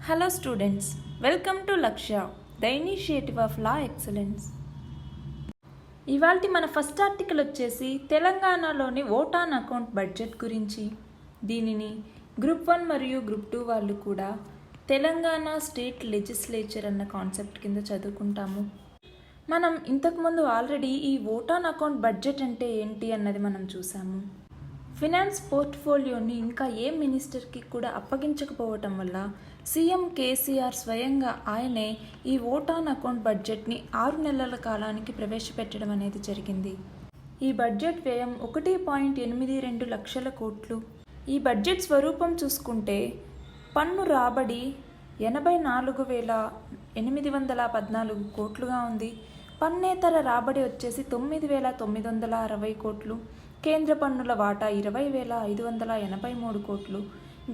Hello students, welcome to Lakshya, the initiative of Law Excellence. ఇవాల్టి మన first article వచ్చేసి తెలంగాణలోని ఓట్ ఆన్ అకౌంట్ బడ్జెట్ గురించి. దీనిని గ్రూప్ 1 మరియు గ్రూప్ 2 వాళ్ళు కూడా తెలంగాణ స్టేట్ లెజిస్లేచర్ అన్న కాన్సెప్ట్ కింద చదువుకుంటాము. మనం ఇంతకుముందు ఆల్రెడీ ఈ ఓట్ ఆన్ అకౌంట్ బడ్జెట్ అంటే ఏంటి అన్నది మనం చూసాము. ఫినాన్స్ పోర్ట్ఫోలియోని ఇంకా ఏ మినిస్టర్కి కూడా అప్పగించకపోవటం వల్ల సీఎం కేసీఆర్ స్వయంగా ఆయనే ఈ ఓట్ ఆన్ అకౌంట్ బడ్జెట్ని 6 నెలల కాలానికి ప్రవేశపెట్టడం అనేది జరిగింది. ఈ బడ్జెట్ వ్యయం 1.82 లక్షల కోట్లు. ఈ బడ్జెట్ స్వరూపం చూసుకుంటే పన్ను రాబడి 84,814 కోట్లుగా ఉంది. పన్నేతర రాబడి వచ్చేసి 9,960 కోట్లు. కేంద్ర పన్నుల వాటా 20,583 కోట్లు.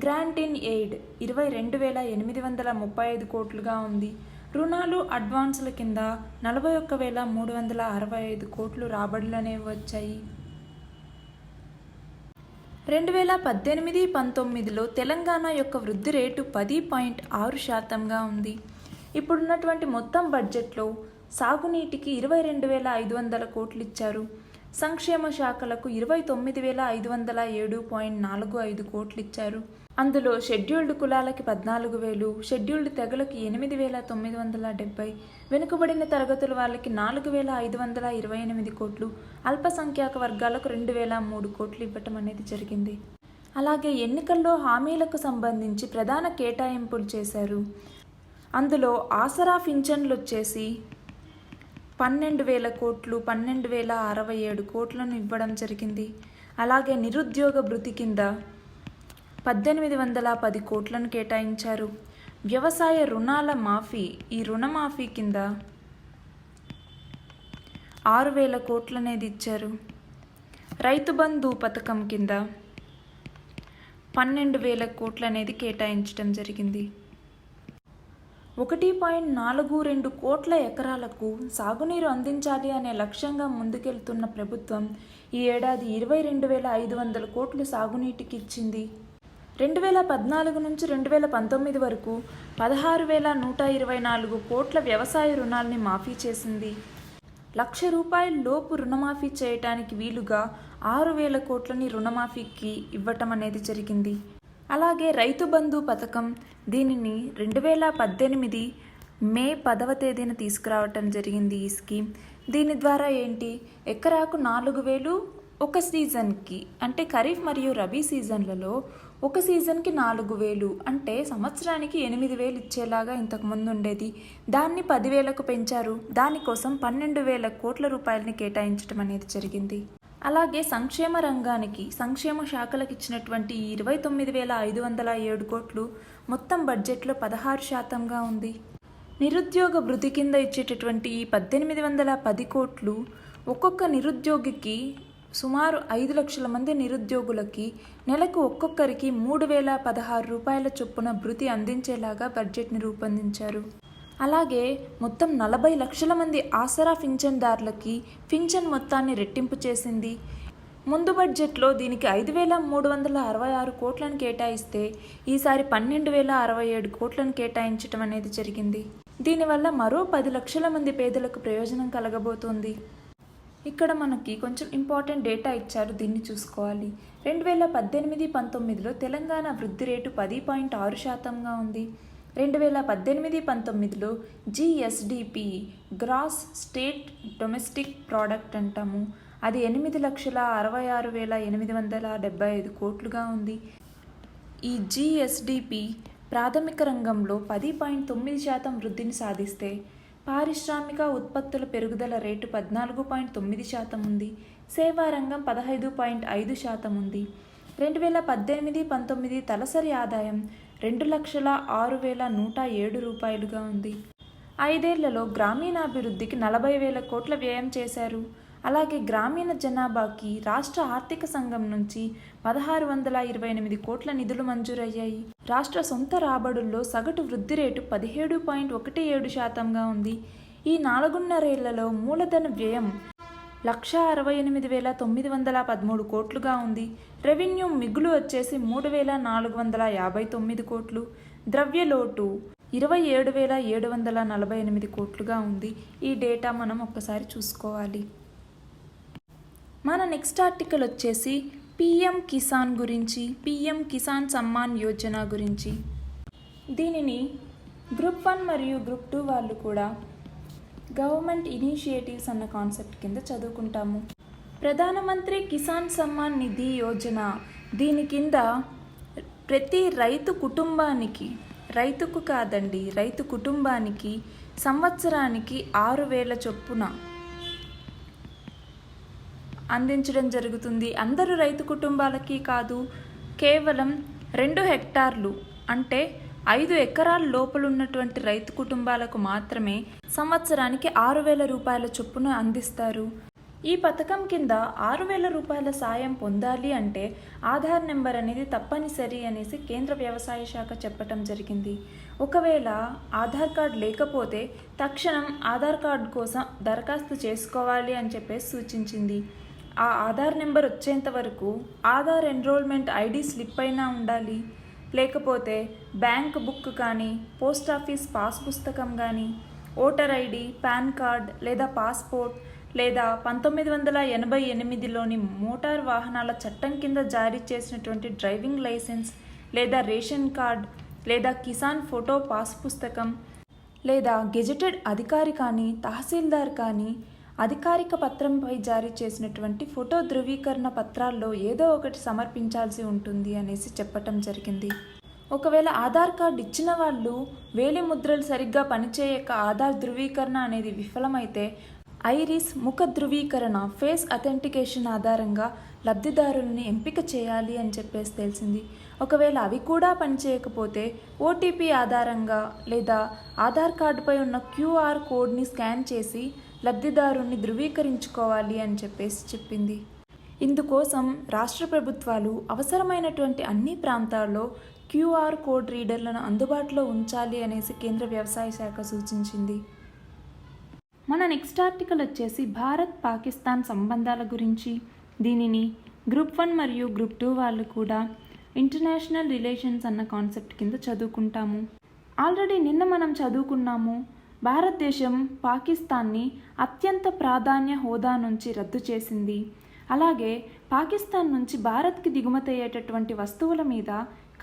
గ్రాంట్ ఇన్ ఎయిడ్ 22,835 కోట్లుగా ఉంది. రుణాలు అడ్వాన్సుల కింద 41,365 కోట్లు రాబడులు అనేవి వచ్చాయి. 2018-19లో తెలంగాణ యొక్క వృద్ధి రేటు 10.6% ఉంది. ఇప్పుడున్నటువంటి మొత్తం బడ్జెట్లో సాగునీటికి 22,500 కోట్లు ఇచ్చారు. సంక్షేమ శాఖలకు 29,507.45 కోట్లు ఇచ్చారు. అందులో షెడ్యూల్డ్ కులాలకి 14,000, షెడ్యూల్డ్ తెగలకు 8,970, వెనుకబడిన తరగతుల వాళ్ళకి 4,528 కోట్లు, అల్పసంఖ్యాక వర్గాలకు 2,003 కోట్లు ఇవ్వటం అనేది జరిగింది. అలాగే ఎన్నికల్లో హామీలకు సంబంధించి ప్రధాన కేటాయింపులు చేశారు. అందులో ఆసరా పింఛన్లు వచ్చేసి 12,000 కోట్లు, 12,067 కోట్లను ఇవ్వడం జరిగింది. అలాగే నిరుద్యోగ భృతి కింద 1,810 కోట్లను కేటాయించారు. వ్యవసాయ రుణాల మాఫీ, ఈ రుణమాఫీ కింద 6,000 కోట్లు అనేది ఇచ్చారు. రైతు బంధు పథకం కింద 12,000 కోట్లు అనేది కేటాయించడం జరిగింది. 1.42 కోట్ల ఎకరాలకు సాగునీరు అందించాలి అనే లక్ష్యంగా ముందుకెళ్తున్న ప్రభుత్వం ఈ ఏడాది 22,500 కోట్లు సాగునీటికి ఇచ్చింది. 2014 నుంచి 2019 వరకు 16,124 కోట్ల వ్యవసాయ రుణాల్ని మాఫీ చేసింది. ₹1,00,000 లోపు రుణమాఫీ చేయటానికి వీలుగా 6,000 కోట్లని రుణమాఫీకి ఇవ్వటం అనేది జరిగింది. అలాగే రైతు బంధు పథకం, దీనిని 2018 మే 10వ తేదీన తీసుకురావటం జరిగింది. ఈ స్కీమ్ దీని ద్వారా ఏంటి, ఎకరాకు 4,000 ఒక సీజన్కి, అంటే ఖరీఫ్ మరియు రబీ సీజన్లలో ఒక సీజన్కి 4,000, అంటే సంవత్సరానికి 8,000 ఇచ్చేలాగా ఇంతకుముందు ఉండేది. దాన్ని 10,000కు పెంచారు. దానికోసం 12,000 కోట్ల రూపాయలని కేటాయించడం అనేది జరిగింది. అలాగే సంక్షేమ రంగానికి, సంక్షేమ శాఖలకు ఇచ్చినటువంటి 29,507 కోట్లు మొత్తం బడ్జెట్లో 16% ఉంది. నిరుద్యోగ భృతి కింద ఇచ్చేటటువంటి 1,810 కోట్లు ఒక్కొక్క నిరుద్యోగికి సుమారు 5 లక్షల మంది నిరుద్యోగులకి నెలకు ఒక్కొక్కరికి 3,016 రూపాయల చొప్పున భృతి అందించేలాగా బడ్జెట్ని రూపొందించారు. అలాగే మొత్తం 40 లక్షల మంది ఆసరా పింఛన్దారులకి పింఛన్ మొత్తాన్ని రెట్టింపు చేసింది. ముందు బడ్జెట్లో దీనికి 5,366 కోట్లను కేటాయిస్తే ఈసారి 12,067 కోట్లను కేటాయించడం అనేది జరిగింది. దీనివల్ల మరో 10 లక్షల మంది పేదలకు ప్రయోజనం కలగబోతోంది. ఇక్కడ మనకి కొంచెం ఇంపార్టెంట్ డేటా ఇచ్చారు, దీన్ని చూసుకోవాలి. 2018-19లో తెలంగాణ వృద్ధి రేటు 10.6%గా ఉంది. 2018-19లో GSDP, gross state domestic product అంటాము, అది 8,66,875 కోట్లుగా ఉంది. ఈ GSDP ప్రాథమిక రంగంలో 10.9% వృద్ధిని సాధిస్తే పారిశ్రామిక ఉత్పత్తుల పెరుగుదల రేటు 14.9% ఉంది. సేవా రంగం 15.5% ఉంది. 2018-19 తలసరి ఆదాయం 2,06,107 రూపాయలుగా ఉంది. 5 ఏళ్లలో గ్రామీణాభివృద్ధికి 40,000 కోట్ల వ్యయం చేశారు. అలాగే గ్రామీణ జనాభాకి రాష్ట్ర ఆర్థిక సంఘం నుంచి 1,628 కోట్ల నిధులు మంజూరయ్యాయి. రాష్ట్ర సొంత రాబడుల్లో సగటు వృద్ధి రేటు 17.17%గా ఉంది. ఈ 4.5 ఏళ్లలో మూలధన వ్యయం 1,68,913 కోట్లుగా ఉంది. రెవెన్యూ మిగులు వచ్చేసి 3,459 కోట్లు. ద్రవ్యలోటు 27,748 కోట్లుగా ఉంది. ఈ డేటా మనం ఒక్కసారి చూసుకోవాలి. మన నెక్స్ట్ ఆర్టికల్ వచ్చేసి పిఎం కిసాన్ గురించి, పిఎం కిసాన్ సమ్మాన్ యోజన గురించి. దీనిని గ్రూప్ 1 మరియు గ్రూప్ 2 వాళ్ళు కూడా గవర్నమెంట్ ఇనిషియేటివ్స్ అన్న కాన్సెప్ట్ కింద చదువుకుంటాము. ప్రధానమంత్రి కిసాన్ సమ్మాన్ నిధి యోజన, దీని కింద ప్రతి రైతు కుటుంబానికి, రైతుకు కాదండి, రైతు కుటుంబానికి సంవత్సరానికి 6,000 చొప్పున అందించడం జరుగుతుంది. అందరూ రైతు కుటుంబాలకి కాదు, కేవలం 2 హెక్టార్లు అంటే 5 ఎకరాల లోపల ఉన్నటువంటి రైతు కుటుంబాలకు మాత్రమే సంవత్సరానికి 6,000 రూపాయల చొప్పున అందిస్తారు. ఈ పథకం కింద 6,000 రూపాయల సాయం పొందాలి అంటే ఆధార్ నెంబర్ అనేది తప్పనిసరి అనేసి కేంద్ర వ్యవసాయ శాఖ చెప్పటం జరిగింది. ఒకవేళ ఆధార్ కార్డు లేకపోతే తక్షణం ఆధార్ కార్డు కోసం దరఖాస్తు చేసుకోవాలి అని చెప్పేసి సూచించింది. ఆ ఆధార్ నెంబర్ వచ్చేంత వరకు ఆధార్ ఎన్రోల్మెంట్ ఐడి స్లిప్ అయినా ఉండాలి, లేకపోతే బ్యాంక్ బుక్ కానీ, పోస్ట్ ఆఫీస్ పాస్ పుస్తకం కానీ, ఓటర్ ఐడి, పాన్ కార్డ్ లేదా పాస్పోర్ట్, లేదా 1988లోని మోటార్ వాహనాల చట్టం కింద జారీ చేసినటువంటి డ్రైవింగ్ లైసెన్స్, లేదా రేషన్ కార్డ్, లేదా కిసాన్ ఫోటో పాస్ పుస్తకం, లేదా గెజెటెడ్ అధికారి కానీ, తహసీల్దార్ కానీ అధికారిక పత్రంపై జారీ చేసినటువంటి ఫోటో ధృవీకరణ పత్రాల్లో ఏదో ఒకటి సమర్పించాల్సి ఉంటుంది అనేసి చెప్పటం జరిగింది. ఒకవేళ ఆధార్ కార్డు ఇచ్చిన వాళ్ళు వేలి ముద్రలు సరిగ్గా పనిచేయక ఆధార్ ధృవీకరణ అనేది విఫలమైతే ఐరిస్ ముఖ ధృవీకరణ ఫేస్ అథెంటికేషన్ ఆధారంగా లబ్ధిదారులని ఎంపిక చేయాలి అని చెప్పేసి తెలిసింది. ఒకవేళ అవి కూడా పనిచేయకపోతే ఓటీపీ ఆధారంగా లేదా ఆధార్ కార్డుపై ఉన్న క్యూఆర్ కోడ్ని స్కాన్ చేసి లబ్ధిదారుని ధృవీకరించుకోవాలి అని చెప్పేసి చెప్పింది. ఇందుకోసం రాష్ట్ర ప్రభుత్వాలు అవసరమైనటువంటి అన్ని ప్రాంతాల్లో క్యూఆర్ కోడ్ రీడర్లను అందుబాటులో ఉంచాలి అనేసి కేంద్ర వ్యవసాయ శాఖ సూచించింది. మన నెక్స్ట్ ఆర్టికల్ వచ్చేసి భారత్ పాకిస్తాన్ సంబంధాల గురించి. దీనిని గ్రూప్ 1 మరియు గ్రూప్ 2 వాళ్ళు కూడా ఇంటర్నేషనల్ రిలేషన్స్ అన్న కాన్సెప్ట్ కింద చదువుకుంటాము. ఆల్రెడీ నిన్న మనం చదువుకున్నాము, భారతదేశం పాకిస్తాన్ని అత్యంత ప్రాధాన్య హోదా నుంచి రద్దు చేసింది. అలాగే పాకిస్తాన్ నుంచి భారత్కి దిగుమతి అయ్యేటటువంటి వస్తువుల మీద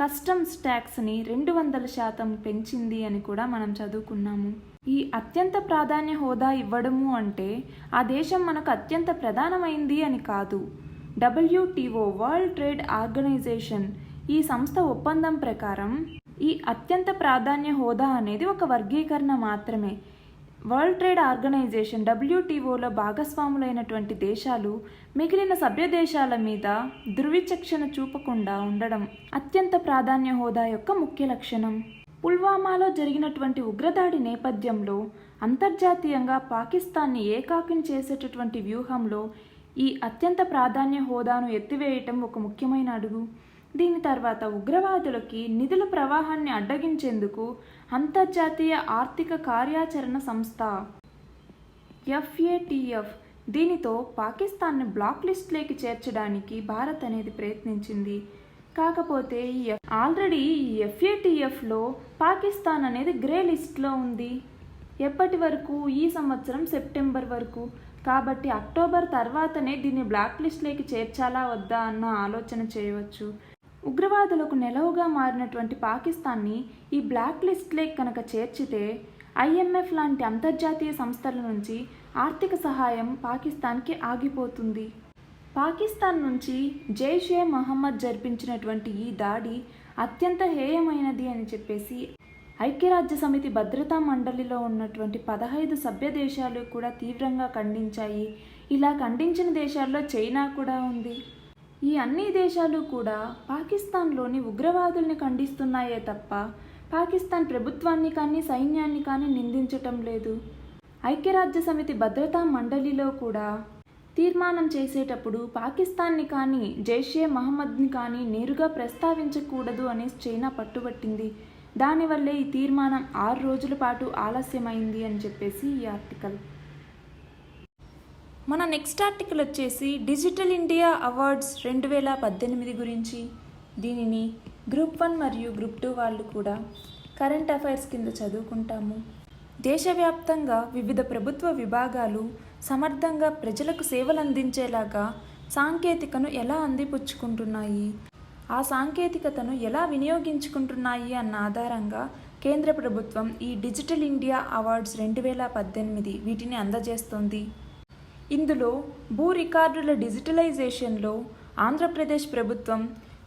కస్టమ్స్ ట్యాక్స్ని 200% పెంచింది అని కూడా మనం చదువుకున్నాము. ఈ అత్యంత ప్రాధాన్య హోదా ఇవ్వడము అంటే ఆ దేశం మనకు అత్యంత ప్రధానమైంది అని కాదు. WTO వరల్డ్ ట్రేడ్ ఆర్గనైజేషన్ ఈ సంస్థ ఒప్పందం ప్రకారం ఈ అత్యంత ప్రాధాన్య హోదా అనేది ఒక వర్గీకరణ మాత్రమే. వరల్డ్ ట్రేడ్ ఆర్గనైజేషన్ WTOలో భాగస్వాములైనటువంటి దేశాలు మిగిలిన సభ్య దేశాల మీద ధృవీచక్షణ చూపకుండా ఉండడం అత్యంత ప్రాధాన్య హోదా యొక్క ముఖ్య లక్షణం. పుల్వామాలో జరిగినటువంటి ఉగ్రదాడి నేపథ్యంలో అంతర్జాతీయంగా పాకిస్తాన్ని ఏకాకిం చేసేటటువంటి వ్యూహంలో ఈ అత్యంత ప్రాధాన్య హోదాను ఎత్తివేయటం ఒక ముఖ్యమైన అడుగు. దీని తర్వాత ఉగ్రవాదులకి నిధుల ప్రవాహాన్ని అడ్డగించేందుకు అంతర్జాతీయ ఆర్థిక కార్యాచరణ సంస్థ FATF దీనితో పాకిస్తాన్ని బ్లాక్ లిస్ట్లోకి చేర్చడానికి భారత్ అనేది ప్రయత్నించింది. కాకపోతే ఆల్రెడీ ఈ FATFలో పాకిస్తాన్ అనేది గ్రే లిస్ట్లో ఉంది. ఎప్పటి వరకు? ఈ సంవత్సరం సెప్టెంబర్ వరకు. కాబట్టి అక్టోబర్ తర్వాతనే దీన్ని బ్లాక్ లిస్ట్లోకి చేర్చాలా వద్దా అన్న ఆలోచన చేయవచ్చు. ఉగ్రవాదులకు నెలవుగా మారినటువంటి పాకిస్తాన్ని ఈ బ్లాక్ లిస్ట్లోకి కనుక చేర్చితే IMF లాంటి అంతర్జాతీయ సంస్థల నుంచి ఆర్థిక సహాయం పాకిస్తాన్కి ఆగిపోతుంది. పాకిస్తాన్ నుంచి జైషే మహమ్మద్ జరిపించినటువంటి ఈ దాడి అత్యంత హేయమైనది అని చెప్పేసి ఐక్యరాజ్య సమితి భద్రతా మండలిలో ఉన్నటువంటి 15 సభ్య దేశాలు కూడా తీవ్రంగా ఖండించాయి. ఇలా ఖండించిన దేశాల్లో చైనా కూడా ఉంది. ఈ అన్ని దేశాలు కూడా పాకిస్తాన్లోని ఉగ్రవాదుల్ని ఖండిస్తున్నాయే తప్ప పాకిస్తాన్ ప్రభుత్వాన్ని కానీ సైన్యాన్ని కానీ నిందించటం లేదు. ఐక్యరాజ్య సమితి భద్రతా మండలిలో కూడా తీర్మానం చేసేటప్పుడు పాకిస్తాన్ని కానీ జైషే మహమ్మద్ని కానీ నేరుగా ప్రస్తావించకూడదు అనేసి చైనా పట్టుబట్టింది. దానివల్లే ఈ తీర్మానం 6 రోజుల పాటు ఆలస్యమైంది అని చెప్పేసి ఈ ఆర్టికల్. మన నెక్స్ట్ ఆర్టికల్ వచ్చేసి డిజిటల్ ఇండియా అవార్డ్స్ 2018 గురించి. దీనిని గ్రూప్ 1 మరియు గ్రూప్ 2 వాళ్ళు కూడా కరెంట్ అఫైర్స్ కింద చదువుకుంటాము. దేశవ్యాప్తంగా వివిధ ప్రభుత్వ విభాగాలు సమర్థంగా ప్రజలకు సేవలు అందించేలాగా సాంకేతికను ఎలా అందిపుచ్చుకుంటున్నాయి, ఆ సాంకేతికతను ఎలా వినియోగించుకుంటున్నాయి అన్న ఆధారంగా కేంద్ర ప్రభుత్వం ఈ డిజిటల్ ఇండియా అవార్డ్స్ 2018 వీటిని అందజేస్తోంది. ఇందులో భూ రికార్డుల డిజిటలైజేషన్లో ఆంధ్రప్రదేశ్ ప్రభుత్వం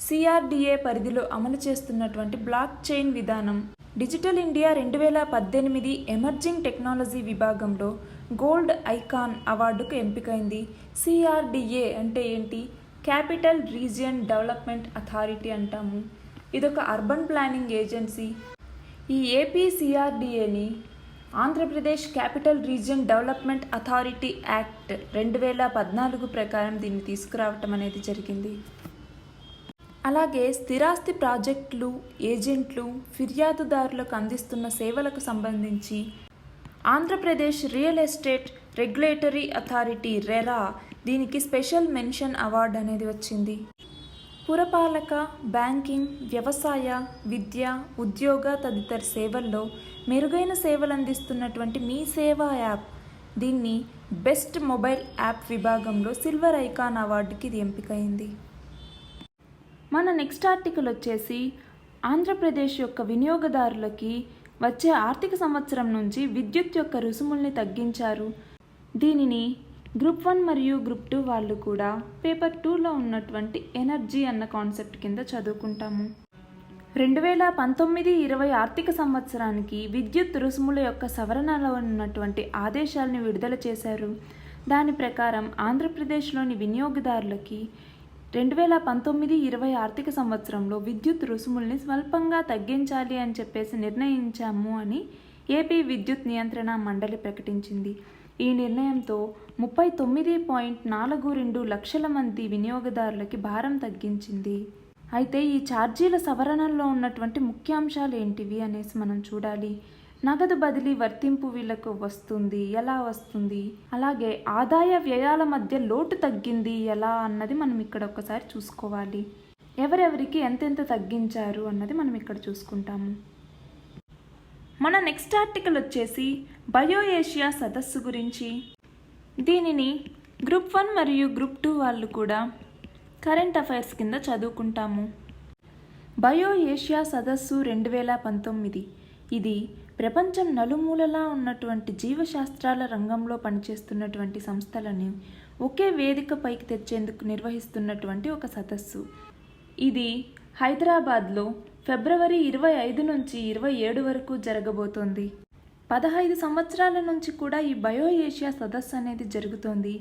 CRDA పరిధిలో అమలు చేస్తున్నటువంటి బ్లాక్ చైన్ విధానం డిజిటల్ ఇండియా 2018 ఎమర్జింగ్ టెక్నాలజీ విభాగంలో గోల్డ్ ఐకాన్ అవార్డుకు ఎంపికైంది. CRDA అంటే ఏంటి? క్యాపిటల్ రీజియన్ డెవలప్మెంట్ అథారిటీ అంటాము. ఇదొక అర్బన్ ప్లానింగ్ ఏజెన్సీ. ఈ ఏపీ CRDAని Andhra Pradesh capital region development authority act 2014 ప్రకారం దీన్ని తీసుకురావటం అనేది జరిగింది. అలాగే స్థిరాస్తి ప్రాజెక్టులు, ఏజెంట్లు, ఫిర్యాదుదారులకు అందిస్తున్న సేవలకు సంబంధించి Andhra Pradesh real estate regulatory authority RERA దీనికి స్పెషల్ మెన్షన్ అవార్డు అనేది వచ్చింది. పురపాలక, బ్యాంకింగ్, వ్యవసాయ, విద్య, ఉద్యోగ తదితర సేవల్లో మెరుగైన సేవలు అందిస్తున్నటువంటి మీ సేవా యాప్ దీన్ని బెస్ట్ మొబైల్ యాప్ విభాగంలో సిల్వర్ ఐకాన్ అవార్డుకి ఇది ఎంపికైంది. మన నెక్స్ట్ ఆర్టికల్ వచ్చేసి ఆంధ్రప్రదేశ్ యొక్క వినియోగదారులకి వచ్చే ఆర్థిక సంవత్సరం నుంచి విద్యుత్ యొక్క రుసుముల్ని తగ్గించారు. దీనిని గ్రూప్ 1 మరియు గ్రూప్ 2 వాళ్ళు కూడా పేపర్ 2లో ఉన్నటువంటి ఎనర్జీ అన్న కాన్సెప్ట్ కింద చదువుకుంటాము. 2019-20 ఆర్థిక సంవత్సరానికి విద్యుత్ రుసుముల యొక్క సవరణలో ఉన్నటువంటి ఆదేశాలను విడుదల చేశారు. దాని ప్రకారం ఆంధ్రప్రదేశ్లోని వినియోగదారులకి 2019-20 ఆర్థిక సంవత్సరంలో విద్యుత్ రుసుముల్ని స్వల్పంగా తగ్గించాలి అని చెప్పేసి నిర్ణయించాము అని ఏపీ విద్యుత్ నియంత్రణ మండలి ప్రకటించింది. ఈ నిర్ణయంతో 39.42 లక్షల మంది వినియోగదారులకి భారం తగ్గించింది. అయితే ఈ ఛార్జీల సవరణలో ఉన్నటువంటి ముఖ్యాంశాలు ఏంటివి అనేసి మనం చూడాలి. నగదు బదిలీ వర్తింపు వీళ్ళకు వస్తుంది, ఎలా వస్తుంది, అలాగే ఆదాయ వ్యయాల మధ్య లోటు తగ్గింది ఎలా అన్నది మనం ఇక్కడ ఒకసారి చూసుకోవాలి. ఎవరెవరికి ఎంతెంత తగ్గించారు అన్నది మనం ఇక్కడ చూసుకుంటాము. మన నెక్స్ట్ ఆర్టికల్ వచ్చేసి బయో ఏషియా సదస్సు గురించి. దీనిని గ్రూప్ 1 మరియు గ్రూప్ 2 వాళ్ళు కూడా కరెంట్ అఫైర్స్ కింద చదువుకుంటాము. బయో ఏషియా సదస్సు 2019 ఇది ప్రపంచం నలుమూలలా ఉన్నటువంటి జీవశాస్త్రాల రంగంలో పనిచేస్తున్నటువంటి సంస్థలను ఒకే వేదిక పైకి తెచ్చేందుకు నిర్వహిస్తున్నటువంటి ఒక సదస్సు. ఇది హైదరాబాద్లో ఫిబ్రవరి 25 నుంచి 27 వరకు జరగబోతోంది. 15 సంవత్సరాల నుంచి కూడా ఈ బయో ఏషియా సదస్సు అనేది జరుగుతోంది.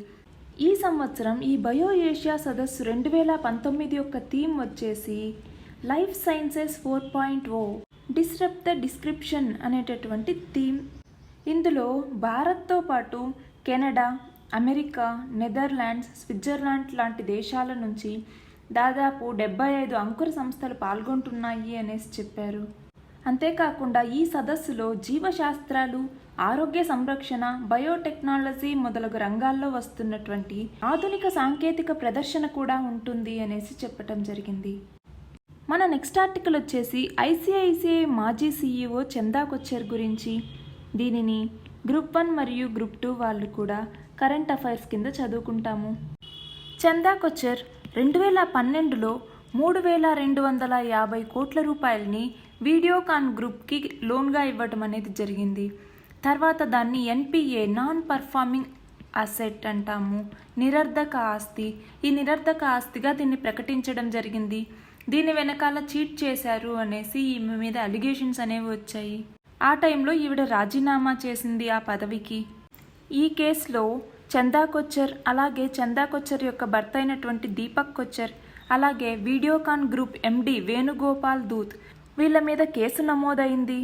ఈ సంవత్సరం ఈ బయో ఏషియా సదస్సు 2019 యొక్క థీమ్ వచ్చేసి life sciences 4.0 disrupt the description అనేటటువంటి థీమ్. ఇందులో భారత్తో పాటు కెనడా, అమెరికా, నెదర్లాండ్స్, స్విట్జర్లాండ్ లాంటి దేశాల నుంచి దాదాపు 75 అంకుర సంస్థలు పాల్గొంటున్నాయి అనేసి చెప్పారు. అంతేకాకుండా ఈ సదస్సులో జీవశాస్త్రాలు, ఆరోగ్య సంరక్షణ, బయోటెక్నాలజీ మొదలగు రంగాల్లో వస్తున్నటువంటి ఆధునిక సాంకేతిక ప్రదర్శన కూడా ఉంటుంది అనేసి చెప్పటం జరిగింది. మన నెక్స్ట్ ఆర్టికల్ వచ్చేసి ICICI మాజీ CEO చందా కొచ్చర్ గురించి. దీనిని గ్రూప్ 1 మరియు గ్రూప్ 2 వాళ్ళు కూడా కరెంట్ అఫైర్స్ కింద చదువుకుంటాము. చందా కొచ్చర్ 2012లో 3,250 కోట్ల రూపాయలని వీడియోకాన్ గ్రూప్కి లోన్గా ఇవ్వటం అనేది జరిగింది. తర్వాత దాన్ని NPA నాన్ పర్ఫార్మింగ్ అసెట్ అంటాము, నిరర్ధక ఆస్తి. ఈ నిరర్ధక ఆస్తిగా దీన్ని ప్రకటించడం జరిగింది. దీని వెనకాల చీట్ చేశారు అనేసి ఈమె మీద అలిగేషన్స్ అనేవి వచ్చాయి. ఆ టైంలో ఈవిడ రాజీనామా చేసింది ఆ పదవికి. ఈ కేసులో చందా కొచ్చర్, అలాగే చందా కొచ్చర్ యొక్క భర్త అయినటువంటి దీపక్ కొచ్చర్, అలాగే వీడియోకాన్ గ్రూప్ MD వేణుగోపాల్ దూత్ వీళ్ళ మీద కేసు నమోదైంది.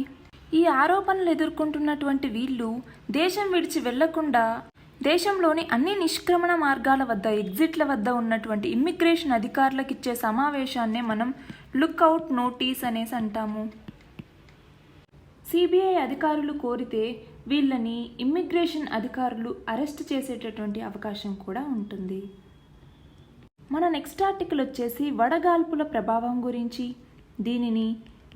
ఈ ఆరోపణలు ఎదుర్కొంటున్నటువంటి వీళ్ళు దేశం విడిచి వెళ్లకుండా దేశంలోని అన్ని నిష్క్రమణ మార్గాల వద్ద, ఎగ్జిట్ల వద్ద ఉన్నటువంటి ఇమ్మిగ్రేషన్ అధికారులకు ఇచ్చే సమావేశాన్నే మనం లుక్అవుట్ నోటీస్ అనేసి అంటాము. CBI అధికారులు కోరితే వీళ్ళని ఇమ్మిగ్రేషన్ అధికారులు అరెస్ట్ చేసేటటువంటి అవకాశం కూడా ఉంటుంది. మన నెక్స్ట్ ఆర్టికల్ వచ్చేసి వడగాల్పుల ప్రభావం గురించి. దీనిని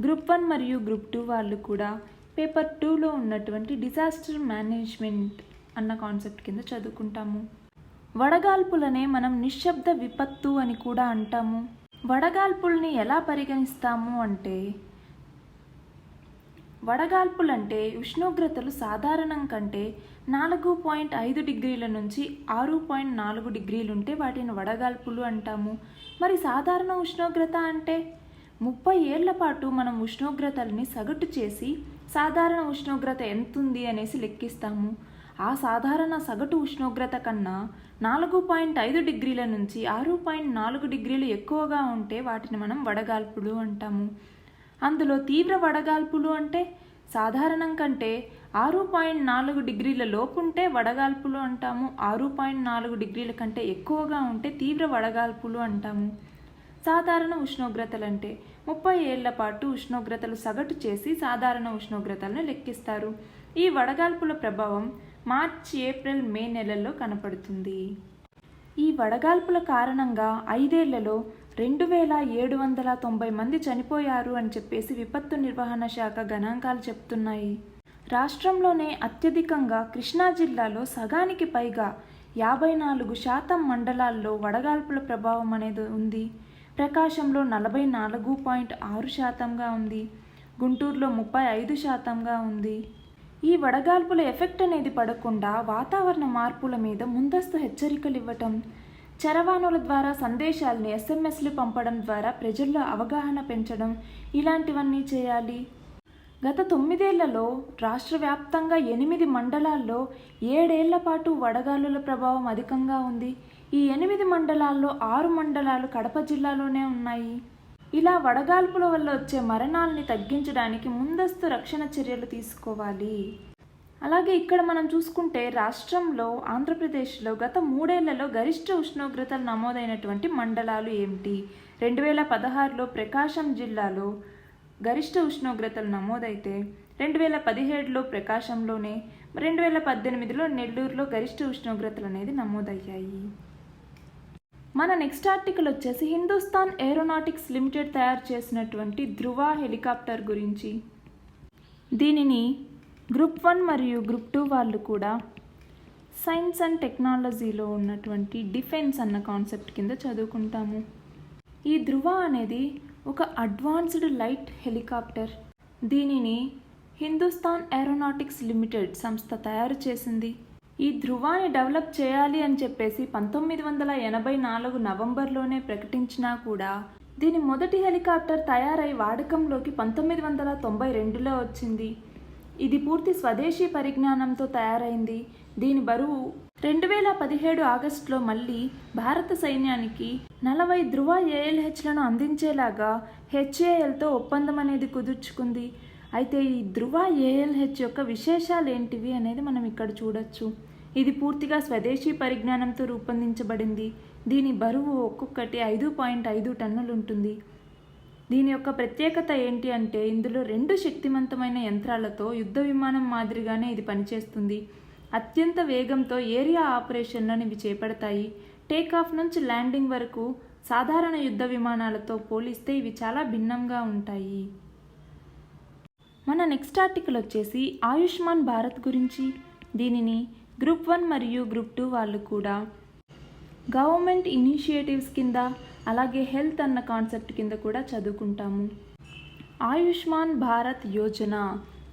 గ్రూప్ 1 మరియు గ్రూప్ 2 వాళ్ళు కూడా పేపర్ 2లో ఉన్నటువంటి డిజాస్టర్ మేనేజ్మెంట్ అన్న కాన్సెప్ట్ కింద చదువుకుంటాము. వడగాల్పులనే మనం నిశ్శబ్ద విపత్తు అని కూడా అంటాము. వడగాల్పుల్ని ఎలా పరిగణిస్తాము అంటే, వడగాల్పులంటే ఉష్ణోగ్రతలు సాధారణం కంటే 4.5 డిగ్రీల నుంచి 6.4 డిగ్రీలుంటే వాటిని వడగాల్పులు అంటాము. మరి సాధారణ ఉష్ణోగ్రత అంటే 30 ఏళ్ల పాటు మనం ఉష్ణోగ్రతల్ని సగటు చేసి సాధారణ ఉష్ణోగ్రత ఎంతుంది అనేసి లెక్కిస్తాము. ఆ సాధారణ సగటు ఉష్ణోగ్రత కన్నా 4.5 డిగ్రీల నుంచి 6.4 డిగ్రీలు ఎక్కువగా ఉంటే వాటిని మనం వడగాల్పులు అంటాము. అందులో తీవ్ర వడగాల్పులు అంటే సాధారణం కంటే 6.4 డిగ్రీల లోపుంటే వడగాల్పులు అంటాము. 6.4 డిగ్రీల కంటే ఎక్కువగా ఉంటే తీవ్ర వడగాల్పులు అంటాము. సాధారణ ఉష్ణోగ్రతలంటే 30 ఏళ్ల పాటు ఉష్ణోగ్రతలు సగటు చేసి సాధారణ ఉష్ణోగ్రతలను లెక్కిస్తారు. ఈ వడగాల్పుల ప్రభావం మార్చి, ఏప్రిల్, మే నెలల్లో కనపడుతుంది. ఈ వడగాల్పుల కారణంగా 5 ఏళ్లలో 2790 మంది చనిపోయారు అని చెప్పేసి విపత్తు నిర్వహణ శాఖ గణాంకాలు చెప్తున్నాయి. రాష్ట్రంలోనే అత్యధికంగా కృష్ణా జిల్లాలో సగానికి పైగా 54% మండలాల్లో వడగాల్పుల ప్రభావం అనేది ఉంది. ప్రకాశంలో 44.6%గా ఉంది. గుంటూరులో 35%గా ఉంది. ఈ వడగాల్పుల ఎఫెక్ట్ అనేది పడకుండా వాతావరణ మార్పుల మీద ముందస్తు హెచ్చరికలు ఇవ్వటం, చరవాణుల ద్వారా సందేశాలని SMS పంపడం ద్వారా ప్రజల్లో అవగాహన పెంచడం, ఇలాంటివన్నీ చేయాలి. గత 9 ఏళ్లలో రాష్ట్ర వ్యాప్తంగా 8 మండలాల్లో 7 ఏళ్ల పాటు వడగాలుల ప్రభావం అధికంగా ఉంది. ఈ 8 మండలాల్లో 6 మండలాలు కడప జిల్లాలోనే ఉన్నాయి. ఇలా వడగాల్పుల వల్ల వచ్చే మరణాలని తగ్గించడానికి ముందస్తు రక్షణ చర్యలు తీసుకోవాలి. అలాగే ఇక్కడ మనం చూసుకుంటే రాష్ట్రంలో ఆంధ్రప్రదేశ్లో గత 3 ఏళ్లలో గరిష్ట ఉష్ణోగ్రతలు నమోదైనటువంటి మండలాలు ఏమిటి? 2016లో ప్రకాశం జిల్లాలో గరిష్ట ఉష్ణోగ్రతలు నమోదైతే 2017లో ప్రకాశంలోనే, 2018లో నెల్లూరులో గరిష్ట ఉష్ణోగ్రతలు అనేది నమోదయ్యాయి. మన నెక్స్ట్ ఆర్టికల్ వచ్చేసి హిందుస్థాన్ ఏరోనాటిక్స్ లిమిటెడ్ తయారు చేసినటువంటి ధృవ హెలికాప్టర్ గురించి. దీనిని గ్రూప్ 1 మరియు గ్రూప్ 2 వాళ్ళు కూడా సైన్స్ అండ్ టెక్నాలజీలో ఉన్నటువంటి డిఫెన్స్ అన్న కాన్సెప్ట్ కింద చదువుకుంటాము. ఈ ధృవ అనేది ఒక అడ్వాన్స్డ్ లైట్ హెలికాప్టర్. దీనిని హిందుస్థాన్ ఏరోనాటిక్స్ లిమిటెడ్ సంస్థ తయారు చేసింది. ఈ ధృవాన్ని డెవలప్ చేయాలి అని చెప్పేసి 1984 నవంబర్లోనే ప్రకటించినా కూడా దీని మొదటి హెలికాప్టర్ తయారై వాడకంలోకి 1992లో వచ్చింది. ఇది పూర్తి స్వదేశీ పరిజ్ఞానంతో తయారైంది. దీని బరువు 2017 ఆగస్టులో మళ్ళీ భారత సైన్యానికి 40 ధృవ ALHలను అందించేలాగా HALతో ఒప్పందం అనేది కుదుర్చుకుంది. అయితే ఈ ధృవ ALH యొక్క విశేషాలు ఏంటివి అనేది మనం ఇక్కడ చూడొచ్చు. ఇది పూర్తిగా స్వదేశీ పరిజ్ఞానంతో రూపొందించబడింది. దీని బరువు ఒక్కొక్కటి 5.5 టన్నులు ఉంటుంది. దీని యొక్క ప్రత్యేకత ఏంటి అంటే ఇందులో 2 శక్తివంతమైన యంత్రాలతో యుద్ధ విమానం మాదిరిగానే ఇది పనిచేస్తుంది. అత్యంత వేగంతో ఏరియా ఆపరేషన్లను ఇవి చేపడతాయి. టేకాఫ్ నుంచి ల్యాండింగ్ వరకు సాధారణ యుద్ధ విమానాలతో పోలిస్తే ఇవి చాలా భిన్నంగా ఉంటాయి. మన నెక్స్ట్ ఆర్టికల్ వచ్చేసి ఆయుష్మాన్ భారత్ గురించి. దీనిని గ్రూప్ 1 మరియు గ్రూప్ 2 వాళ్ళు కూడా గవర్నమెంట్ ఇనిషియేటివ్స్ కింద అలాగే హెల్త్ అన్న కాన్సెప్ట్ కింద కూడా చదువుకుంటాము. ఆయుష్మాన్ భారత్ యోజన,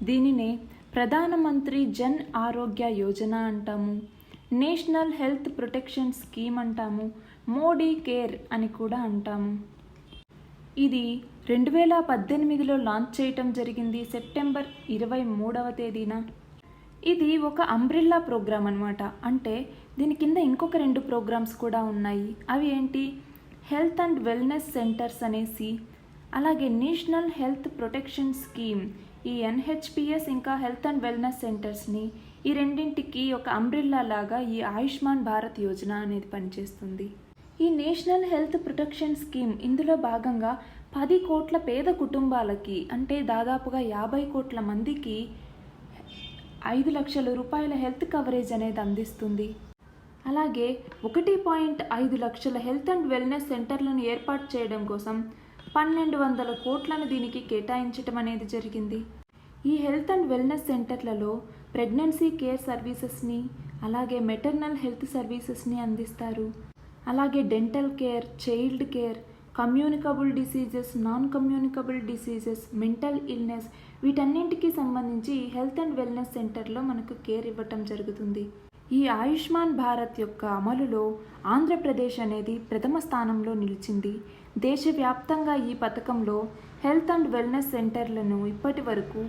దీనినే ప్రధానమంత్రి జన్ ఆరోగ్య యోజన అంటాము. నేషనల్ హెల్త్ ప్రొటెక్షన్ స్కీమ్ అంటాము. మోడీ కేర్ అని కూడా అంటాము. ఇది 2018లో లాంచ్ చేయటం జరిగింది, సెప్టెంబర్ 23వ తేదీన. ఇది ఒక అంబ్రెల్లా ప్రోగ్రామ్ అన్నమాట. అంటే దీని కింద ఇంకొక 2 ప్రోగ్రామ్స్ కూడా ఉన్నాయి. అవి ఏంటి? హెల్త్ అండ్ వెల్నెస్ సెంటర్స్ అనేసి, అలాగే నేషనల్ హెల్త్ ప్రొటెక్షన్ స్కీమ్. ఈ NHPS ఇంకా హెల్త్ అండ్ వెల్నెస్ సెంటర్స్ని ఈ రెండింటికి ఒక అంబ్రెల్లా లాగా ఈ ఆయుష్మాన్ భారత్ యోజన అనేది పనిచేస్తుంది. ఈ నేషనల్ హెల్త్ ప్రొటెక్షన్ స్కీమ్ ఇందులో భాగంగా 10 కోట్ల పేద కుటుంబాలకి, అంటే దాదాపుగా 50 కోట్ల మందికి 5 లక్షల రూపాయల హెల్త్ కవరేజ్ అనేది అందిస్తుంది. అలాగే 1.5 లక్షల హెల్త్ అండ్ వెల్నెస్ సెంటర్లను ఏర్పాటు చేయడం కోసం 1200 కోట్లను దీనికి కేటాయించటం అనేది జరిగింది. ఈ హెల్త్ అండ్ వెల్నెస్ సెంటర్లలో ప్రెగ్నెన్సీ కేర్ సర్వీసెస్ని, అలాగే మెటర్నల్ హెల్త్ సర్వీసెస్ని అందిస్తారు. అలాగే dental care, child care, communicable diseases, non communicable diseases, mental illness, వీటన్నింటికి సంబంధించి హెల్త్ అండ్ వెల్నెస్ సెంటర్లో మనకు కేర్ ఇవ్వటం జరుగుతుంది. ఈ ఆయుష్మాన్ భారత్ యొక్క అమలులో ఆంధ్రప్రదేశ్ అనేది ప్రథమ స్థానంలో నిలిచింది. దేశవ్యాప్తంగా ఈ పథకంలో హెల్త్ అండ్ వెల్నెస్ సెంటర్లను ఇప్పటి వరకు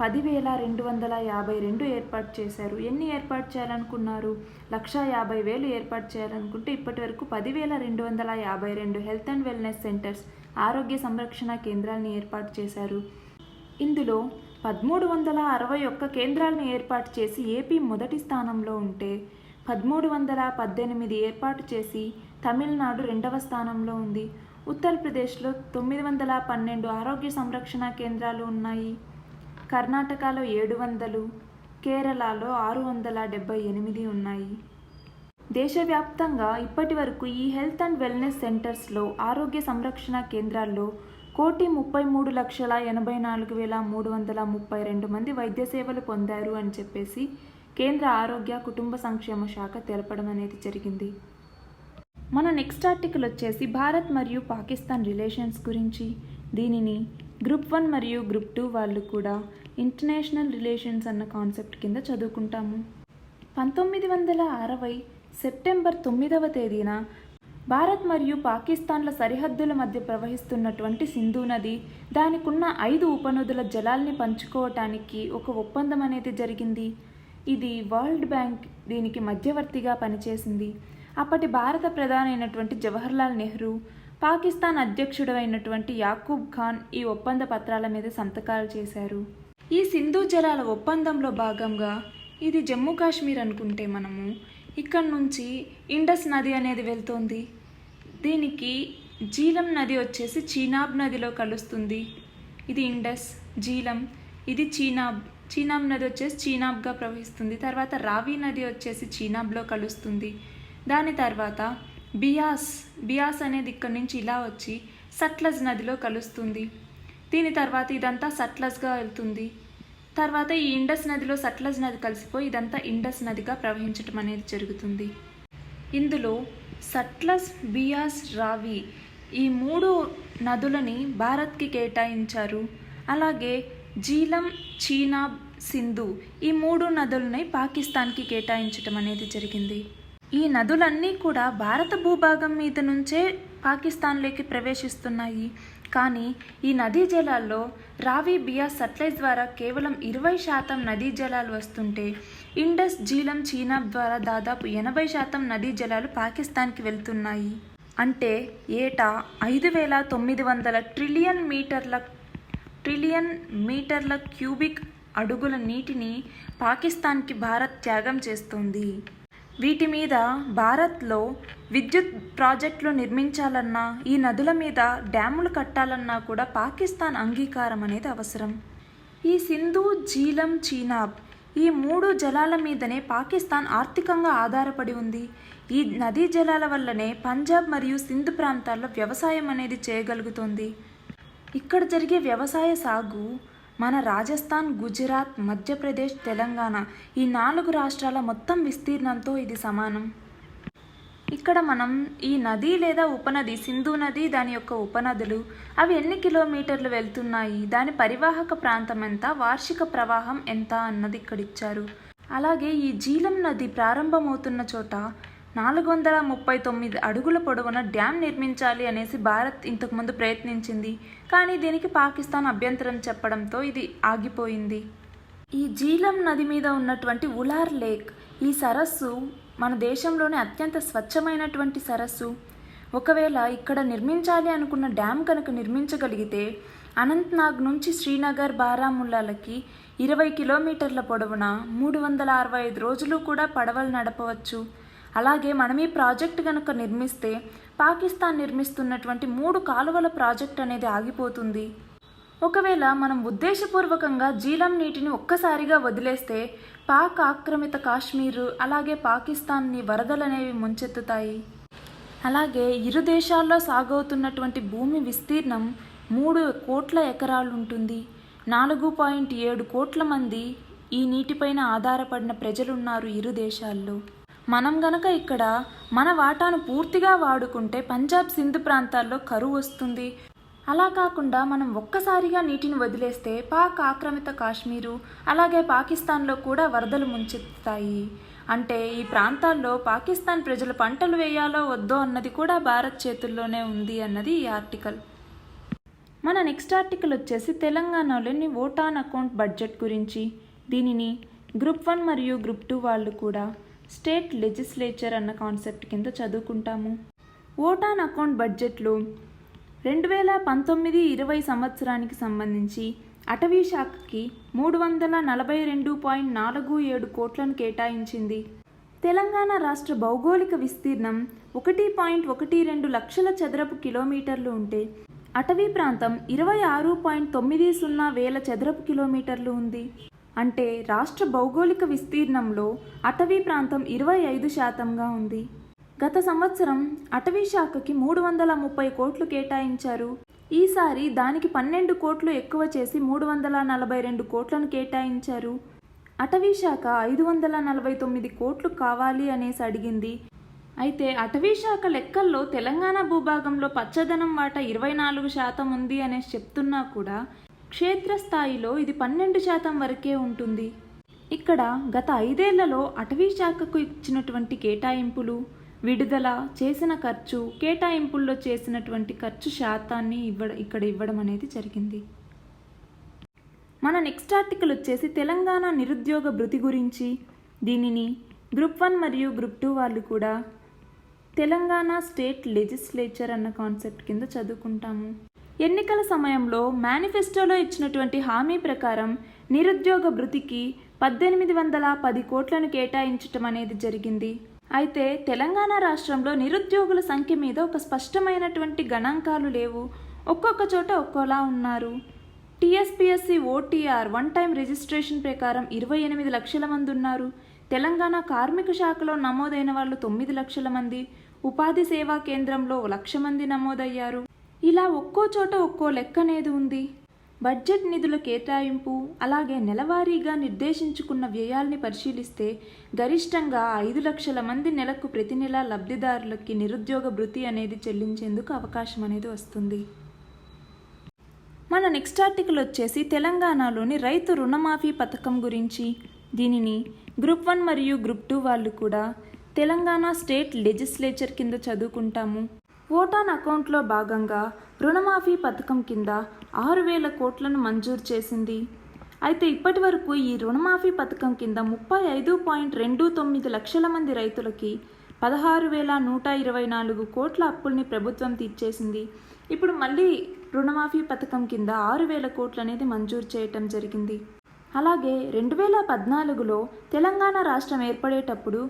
10,252 ఏర్పాటు చేశారు. ఎన్ని ఏర్పాటు చేయాలనుకున్నారు? 150,000 ఏర్పాటు చేయాలనుకుంటే ఇప్పటి వరకు 10,252 హెల్త్ అండ్ వెల్నెస్ సెంటర్స్, ఆరోగ్య సంరక్షణ కేంద్రాలను ఏర్పాటు చేశారు. ఇందులో 1,361 కేంద్రాలను ఏర్పాటు చేసి ఏపీ మొదటి స్థానంలో ఉంటే 1,318 ఏర్పాటు చేసి తమిళనాడు రెండవ స్థానంలో ఉంది. ఉత్తరప్రదేశ్లో 912 ఆరోగ్య సంరక్షణ కేంద్రాలు ఉన్నాయి. కర్ణాటకలో 700, కేరళలో 678 ఉన్నాయి. దేశవ్యాప్తంగా ఇప్పటి వరకు ఈ హెల్త్ అండ్ వెల్నెస్ సెంటర్స్లో ఆరోగ్య సంరక్షణ కేంద్రాల్లో 1,33,84,332 మంది వైద్య సేవలు పొందారు అని చెప్పేసి కేంద్ర ఆరోగ్య కుటుంబ సంక్షేమ శాఖ తెలపడం అనేది జరిగింది. మన నెక్స్ట్ ఆర్టికల్ వచ్చేసి భారత్ మరియు పాకిస్తాన్ రిలేషన్స్ గురించి. దీనిని గ్రూప్ 1 మరియు గ్రూప్ 2 వాళ్ళు కూడా ఇంటర్నేషనల్ రిలేషన్స్ అన్న కాన్సెప్ట్ కింద చదువుకుంటాము. 1960 సెప్టెంబర్ 9వ తేదీన భారత్ మరియు పాకిస్తాన్ల సరిహద్దుల మధ్య ప్రవహిస్తున్నటువంటి సింధు నది, దానికున్న 5 ఉపనదుల జలాల్ని పంచుకోవటానికి ఒక ఒప్పందం అనేది జరిగింది. ఇది వరల్డ్ బ్యాంక్ దీనికి మధ్యవర్తిగా పనిచేసింది. అప్పటి భారత ప్రధాని అయినటువంటి జవహర్లాల్ నెహ్రూ, పాకిస్తాన్ అధ్యక్షుడు అయినటువంటి యాకూబ్ ఖాన్ ఈ ఒప్పంద పత్రాల మీద సంతకాలు చేశారు. ఈ సింధు జలాల ఒప్పందంలో భాగంగా ఇది జమ్మూ కాశ్మీర్ అనుకుంటే మనము ఇక్కడ నుంచి ఇండస్ నది అనేది వెళ్తోంది. దీనికి జీలం నది వచ్చేసి చీనాబ్ నదిలో కలుస్తుంది. ఇది ఇండస్, జీలం, ఇది చీనాబ్ నది వచ్చేసి చీనాబ్గా ప్రవహిస్తుంది. తర్వాత రావి నది వచ్చేసి చీనాబ్లో కలుస్తుంది. దాని తర్వాత బియాస్ అనేది ఇక్కడ నుంచి ఇలా వచ్చి సట్లజ్ నదిలో కలుస్తుంది. దీని తర్వాత ఇదంతా సట్లజ్గా వెళ్తుంది. తర్వాత ఈ ఇండస్ నదిలో సట్లజ్ నది కలిసిపోయి ఇదంతా ఇండస్ నదిగా ప్రవహించటం అనేది జరుగుతుంది. ఇందులో సట్లజ్, బియాస్, రావి ఈ 3 నదులని భారత్కి కేటాయించారు. అలాగే జీలం, చీనాబ్, సింధు ఈ 3 నదులని పాకిస్తాన్కి కేటాయించటం అనేది జరిగింది. ఈ నదులన్నీ కూడా భారత భూభాగం మీద నుంచే పాకిస్తాన్లోకి ప్రవేశిస్తున్నాయి. కానీ ఈ నదీ జలాల్లో రావి, బియాస్, సట్లెజ్ ద్వారా కేవలం 20% నదీ జలాలు వస్తుంటే ఇండస్, జీలం, చీనాబ్ ద్వారా దాదాపు 80% నదీ జలాలు పాకిస్తాన్కి వెళ్తున్నాయి. అంటే ఏటా 5,900 ట్రిలియన్ మీటర్ల క్యూబిక్ అడుగుల నీటిని పాకిస్తాన్కి భారత్ త్యాగం చేస్తోంది. వీటి మీద భారత్లో విద్యుత్ ప్రాజెక్టులు నిర్మించాలన్నా, ఈ నదుల మీద డ్యాములు కట్టాలన్నా కూడా పాకిస్తాన్ అంగీకారం అనేది అవసరం. ఈ సింధు, జీలం, చీనాబ్ ఈ 3 జలాల మీదనే పాకిస్తాన్ ఆర్థికంగా ఆధారపడి ఉంది. ఈ నదీ జలాల వల్లనే పంజాబ్ మరియు సింధ్ ప్రాంతాల్లో వ్యవసాయం అనేది చేయగలుగుతోంది. ఇక్కడ జరిగే వ్యవసాయ సాగు మన రాజస్థాన్, గుజరాత్, మధ్యప్రదేశ్, తెలంగాణ ఈ 4 రాష్ట్రాల మొత్తం విస్తీర్ణంతో ఇది సమానం. ఇక్కడ మనం ఈ నది లేదా ఉపనది, సింధు నది, దాని యొక్క ఉపనదులు అవి ఎన్ని కిలోమీటర్లు వెళ్తున్నాయి, దాని పరివాహక ప్రాంతం ఎంత, వార్షిక ప్రవాహం ఎంత అన్నది ఇక్కడ ఇచ్చారు. అలాగే ఈ జీలం నది ప్రారంభమవుతున్న చోట 439 అడుగుల పొడవున డ్యామ్ నిర్మించాలి అనేసి భారత్ ఇంతకుముందు ప్రయత్నించింది. కానీ దీనికి పాకిస్తాన్ అభ్యంతరం చెప్పడంతో ఇది ఆగిపోయింది. ఈ జీలం నది మీద ఉన్నటువంటి ఉలార్ లేక్ ఈ సరస్సు మన దేశంలోనే అత్యంత స్వచ్ఛమైనటువంటి సరస్సు. ఒకవేళ ఇక్కడ నిర్మించాలి అనుకున్న డ్యామ్ కనుక నిర్మించగలిగితే అనంతనాగ్ నుంచి శ్రీనగర్, బారాముల్లాలకి 20 కిలోమీటర్ల పొడవున 365 రోజులు కూడా పడవలు నడపవచ్చు. అలాగే మనం ఈ ప్రాజెక్ట్ కనుక నిర్మిస్తే పాకిస్తాన్ నిర్మిస్తున్నటువంటి 3 కాలువల ప్రాజెక్ట్ అనేది ఆగిపోతుంది. ఒకవేళ మనం ఉద్దేశపూర్వకంగా జీలం నీటిని ఒక్కసారిగా వదిలేస్తే పాక్ ఆక్రమిత కాశ్మీరు అలాగే పాకిస్తాన్ని వరదలనేవి ముంచెత్తుతాయి. అలాగే ఇరు దేశాల్లో సాగవుతున్నటువంటి భూమి విస్తీర్ణం 3 కోట్ల ఎకరాలు ఉంటుంది. 4.7 కోట్ల మంది ఈ నీటిపైన ఆధారపడిన ప్రజలున్నారు ఇరు దేశాల్లో. మనం గనక ఇక్కడ మన వాటాను పూర్తిగా వాడుకుంటే పంజాబ్ సింధ్ ప్రాంతాల్లో కరువు వస్తుంది. అలా కాకుండా మనం ఒక్కసారిగా నీటిని వదిలేస్తే పాక్ ఆక్రమిత కాశ్మీరు అలాగే పాకిస్తాన్లో కూడా వరదలు ముంచెత్తుతాయి. అంటే ఈ ప్రాంతాల్లో పాకిస్తాన్ ప్రజలు పంటలు వేయాలో వద్దో అన్నది కూడా భారత్ చేతుల్లోనే ఉంది అన్నది ఈ ఆర్టికల్. మన నెక్స్ట్ ఆర్టికల్ వచ్చేసి తెలంగాణలోని ఓట్ ఆన్ అకౌంట్ బడ్జెట్ గురించి. దీనిని గ్రూప్ 1 మరియు గ్రూప్ 2 వాళ్ళు కూడా స్టేట్ లెజిస్లేచర్ అన్న కాన్సెప్ట్ కింద చదువుకుంటాము. ఓట్ ఆన్ అకౌంట్ బడ్జెట్లో 2019-20 సంవత్సరానికి సంబంధించి అటవీ శాఖకి 342.47 కోట్లను కేటాయించింది. తెలంగాణ రాష్ట్ర భౌగోళిక విస్తీర్ణం 1.12 లక్షల చదరపు కిలోమీటర్లు ఉంటే అటవీ ప్రాంతం 26.90 వేల చదరపు కిలోమీటర్లు ఉంది. అంటే రాష్ట్ర భౌగోళిక విస్తీర్ణంలో అటవీ ప్రాంతం 25%గా ఉంది. గత సంవత్సరం అటవీ శాఖకి 330 కోట్లు కేటాయించారు. ఈసారి దానికి 12 కోట్లు ఎక్కువ చేసి 342 కోట్లను కేటాయించారు. అటవీ శాఖ 549 కోట్లు కావాలి అనేసి అడిగింది. అయితే అటవీ శాఖ లెక్కల్లో తెలంగాణ భూభాగంలో పచ్చదనం వాటా 24% ఉంది అనేసి చెప్తున్నా కూడా క్షేత్రస్థాయిలో ఇది 12% వరకే ఉంటుంది. ఇక్కడ గత 5 ఏళ్లలో అటవీ శాఖకు ఇచ్చినటువంటి కేటాయింపులు, విడుదల చేసిన ఖర్చు, కేటాయింపుల్లో చేసినటువంటి ఖర్చు శాతాన్ని ఇక్కడ ఇవ్వడం అనేది జరిగింది. మన నెక్స్ట్ ఆర్టికల్ వచ్చేసి తెలంగాణ నిరుద్యోగ భృతి గురించి. దీనిని గ్రూప్ 1 మరియు గ్రూప్ 2 వాళ్ళు కూడా తెలంగాణ స్టేట్ లెజిస్లేచర్ అన్న కాన్సెప్ట్ కింద చదువుకుంటాము. ఎన్నికల సమయంలో మేనిఫెస్టోలో ఇచ్చినటువంటి హామీ ప్రకారం నిరుద్యోగ భృతికి 1810 కోట్లను కేటాయించటం అనేది జరిగింది. అయితే తెలంగాణ రాష్ట్రంలో నిరుద్యోగుల సంఖ్య మీద ఒక స్పష్టమైనటువంటి గణాంకాలు లేవు. ఒక్కొక్క చోట ఒక్కోలా ఉన్నారు. TSPSC OTR one time registration ప్రకారం 28 లక్షల మంది ఉన్నారు. తెలంగాణ కార్మిక శాఖలో నమోదైన వాళ్ళు 9 లక్షల మంది, ఉపాధి సేవా కేంద్రంలో 1 లక్ష మంది నమోదయ్యారు. ఇలా ఒక్కో చోట ఒక్కో లెక్క అనేది ఉంది. బడ్జెట్ నిధుల కేటాయింపు అలాగే నెలవారీగా నిర్దేశించుకున్న వ్యయాల్ని పరిశీలిస్తే గరిష్టంగా 5 లక్షల మంది నెలకు ప్రతి నెల లబ్ధిదారులకి నిరుద్యోగ భృతి అనేది చెల్లించేందుకు అవకాశం అనేది వస్తుంది. మన నెక్స్ట్ ఆర్టికల్ వచ్చేసి తెలంగాణలోని రైతు రుణమాఫీ పథకం గురించి. దీనిని గ్రూప్ 1 మరియు గ్రూప్ 2 వాళ్ళు కూడా తెలంగాణ స్టేట్ లెజిస్లేచర్ కింద చదువుకుంటాము. ఓట్ ఆన్ అకౌంట్లో భాగంగా రుణమాఫీ పథకం కింద 6,000 కోట్లను మంజూరు చేసింది. అయితే ఇప్పటి వరకు ఈ రుణమాఫీ పథకం కింద 35.29 లక్షల మంది రైతులకి 16,124 కోట్ల అప్పుల్ని ప్రభుత్వం తీర్చేసింది. ఇప్పుడు మళ్ళీ రుణమాఫీ పథకం కింద 6,000 కోట్లు అనేది మంజూరు చేయటం జరిగింది. అలాగే 2014లో తెలంగాణ రాష్ట్రం ఏర్పడేటప్పుడు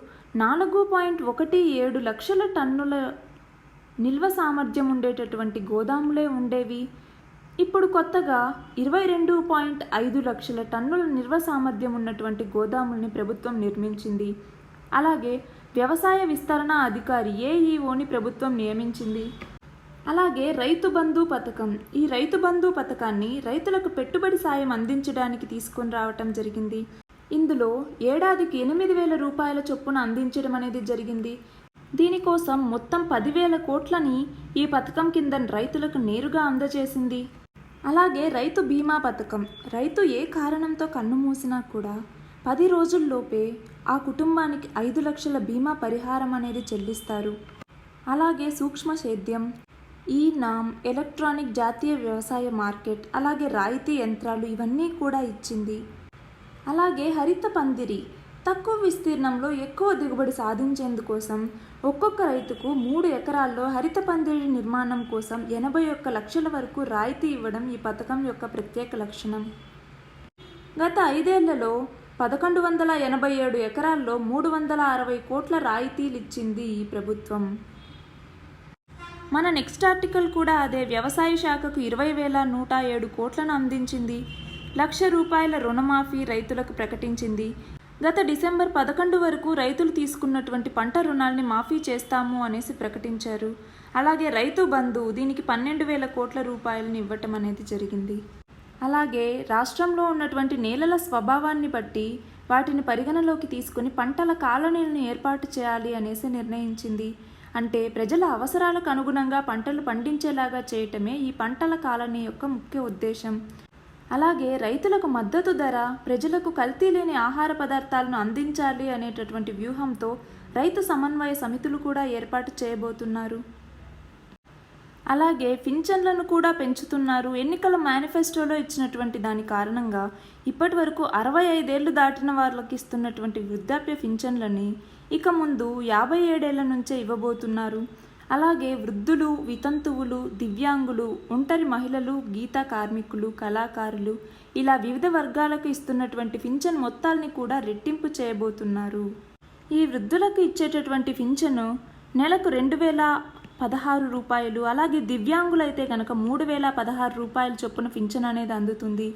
4.17 లక్షల టన్నుల నిల్వ సామర్థ్యం ఉండేటటువంటి గోదాములే ఉండేవి. ఇప్పుడు కొత్తగా 22.5 లక్షల టన్నుల నిల్వ సామర్థ్యం ఉన్నటువంటి గోదాముల్ని ప్రభుత్వం నిర్మించింది. అలాగే వ్యవసాయ విస్తరణ అధికారి ఏఈఓని ప్రభుత్వం నియమించింది. అలాగే రైతు బంధు పథకం, ఈ రైతు బంధు పథకాన్ని రైతులకు పెట్టుబడి సాయం అందించడానికి తీసుకొని రావటం జరిగింది. ఇందులో ఏడాదికి 8,000 రూపాయల చొప్పున అందించడం అనేది జరిగింది. దీనికోసం మొత్తం 10,000 కోట్లని ఈ పథకం కింద రైతులకు నేరుగా అందజేసింది. అలాగే రైతు బీమా పథకం, రైతు ఏ కారణంతో కన్ను మూసినా కూడా 10 రోజుల్లోపే ఆ కుటుంబానికి 5 లక్షల బీమా పరిహారం అనేది చెల్లిస్తారు. అలాగే సూక్ష్మ సేద్యం, ఈ నామ్, ఎలక్ట్రానిక్ జాతీయ వ్యవసాయ మార్కెట్, అలాగే రాయితీ యంత్రాలు ఇవన్నీ కూడా ఇచ్చింది. అలాగే హరిత పందిరి, తక్కువ విస్తీర్ణంలో ఎక్కువ దిగుబడి సాధించేందుకోసం ఒక్కొక్క రైతుకు 3 ఎకరాల్లో హరిత పందిరి నిర్మాణం కోసం 81 లక్షల వరకు రాయితీ ఇవ్వడం ఈ పథకం యొక్క ప్రత్యేక లక్షణం. గత 5 ఏళ్లలో 1,187 ఎకరాల్లో 360 కోట్ల రాయితీలు ఇచ్చింది ఈ ప్రభుత్వం. మన నెక్స్ట్ ఆర్టికల్ కూడా అదే. వ్యవసాయ శాఖకు 20,107 కోట్లను అందించింది. 1,00,000 రూపాయల రుణమాఫీ రైతులకు ప్రకటించింది. గత డిసెంబర్ 11 వరకు రైతులు తీసుకున్నటువంటి పంట రుణాల్ని మాఫీ చేస్తాము అనేసి ప్రకటించారు. అలాగే రైతు బంధు దీనికి 12,000 కోట్ల రూపాయలను ఇవ్వటం అనేది జరిగింది. అలాగే రాష్ట్రంలో ఉన్నటువంటి నేలల స్వభావాన్ని బట్టి వాటిని పరిగణలోకి తీసుకుని పంటల కాలనీలను ఏర్పాటు చేయాలి అనేసి నిర్ణయించింది. అంటే ప్రజల అవసరాలకు అనుగుణంగా పంటలు పండించేలాగా చేయటమే ఈ పంటల కాలనీ యొక్క ముఖ్య ఉద్దేశం. అలాగే రైతులకు మద్దతు ధర, ప్రజలకు కల్తీ లేని ఆహార పదార్థాలను అందించాలి అనేటటువంటి వ్యూహంతో రైతు సమన్వయ సమితులు కూడా ఏర్పాటు చేయబోతున్నారు. అలాగే పింఛన్లను కూడా పెంచుతున్నారు. ఎన్నికల మేనిఫెస్టోలో ఇచ్చినటువంటి దాని కారణంగా ఇప్పటి వరకు 65 ఏళ్లు దాటిన వాళ్ళకి ఇస్తున్నటువంటి వృద్ధాప్య పింఛన్లని ఇక ముందు 57 ఏళ్ల నుంచే ఇవ్వబోతున్నారు. అలాగే వృద్ధులు, వితంతువులు, దివ్యాంగులు, ఒంటరి మహిళలు, గీతా కార్మికులు, కళాకారులు ఇలా వివిధ వర్గాలకు ఇస్తున్నటువంటి పింఛన్ మొత్తాల్ని కూడా రెట్టింపు చేయబోతున్నారు. ఈ వృద్ధులకు ఇచ్చేటటువంటి పింఛను నెలకు 2,016 రూపాయలు, అలాగే దివ్యాంగులైతే కనుక 3,016 రూపాయల చొప్పున పింఛన్ అనేది అందుతుంది.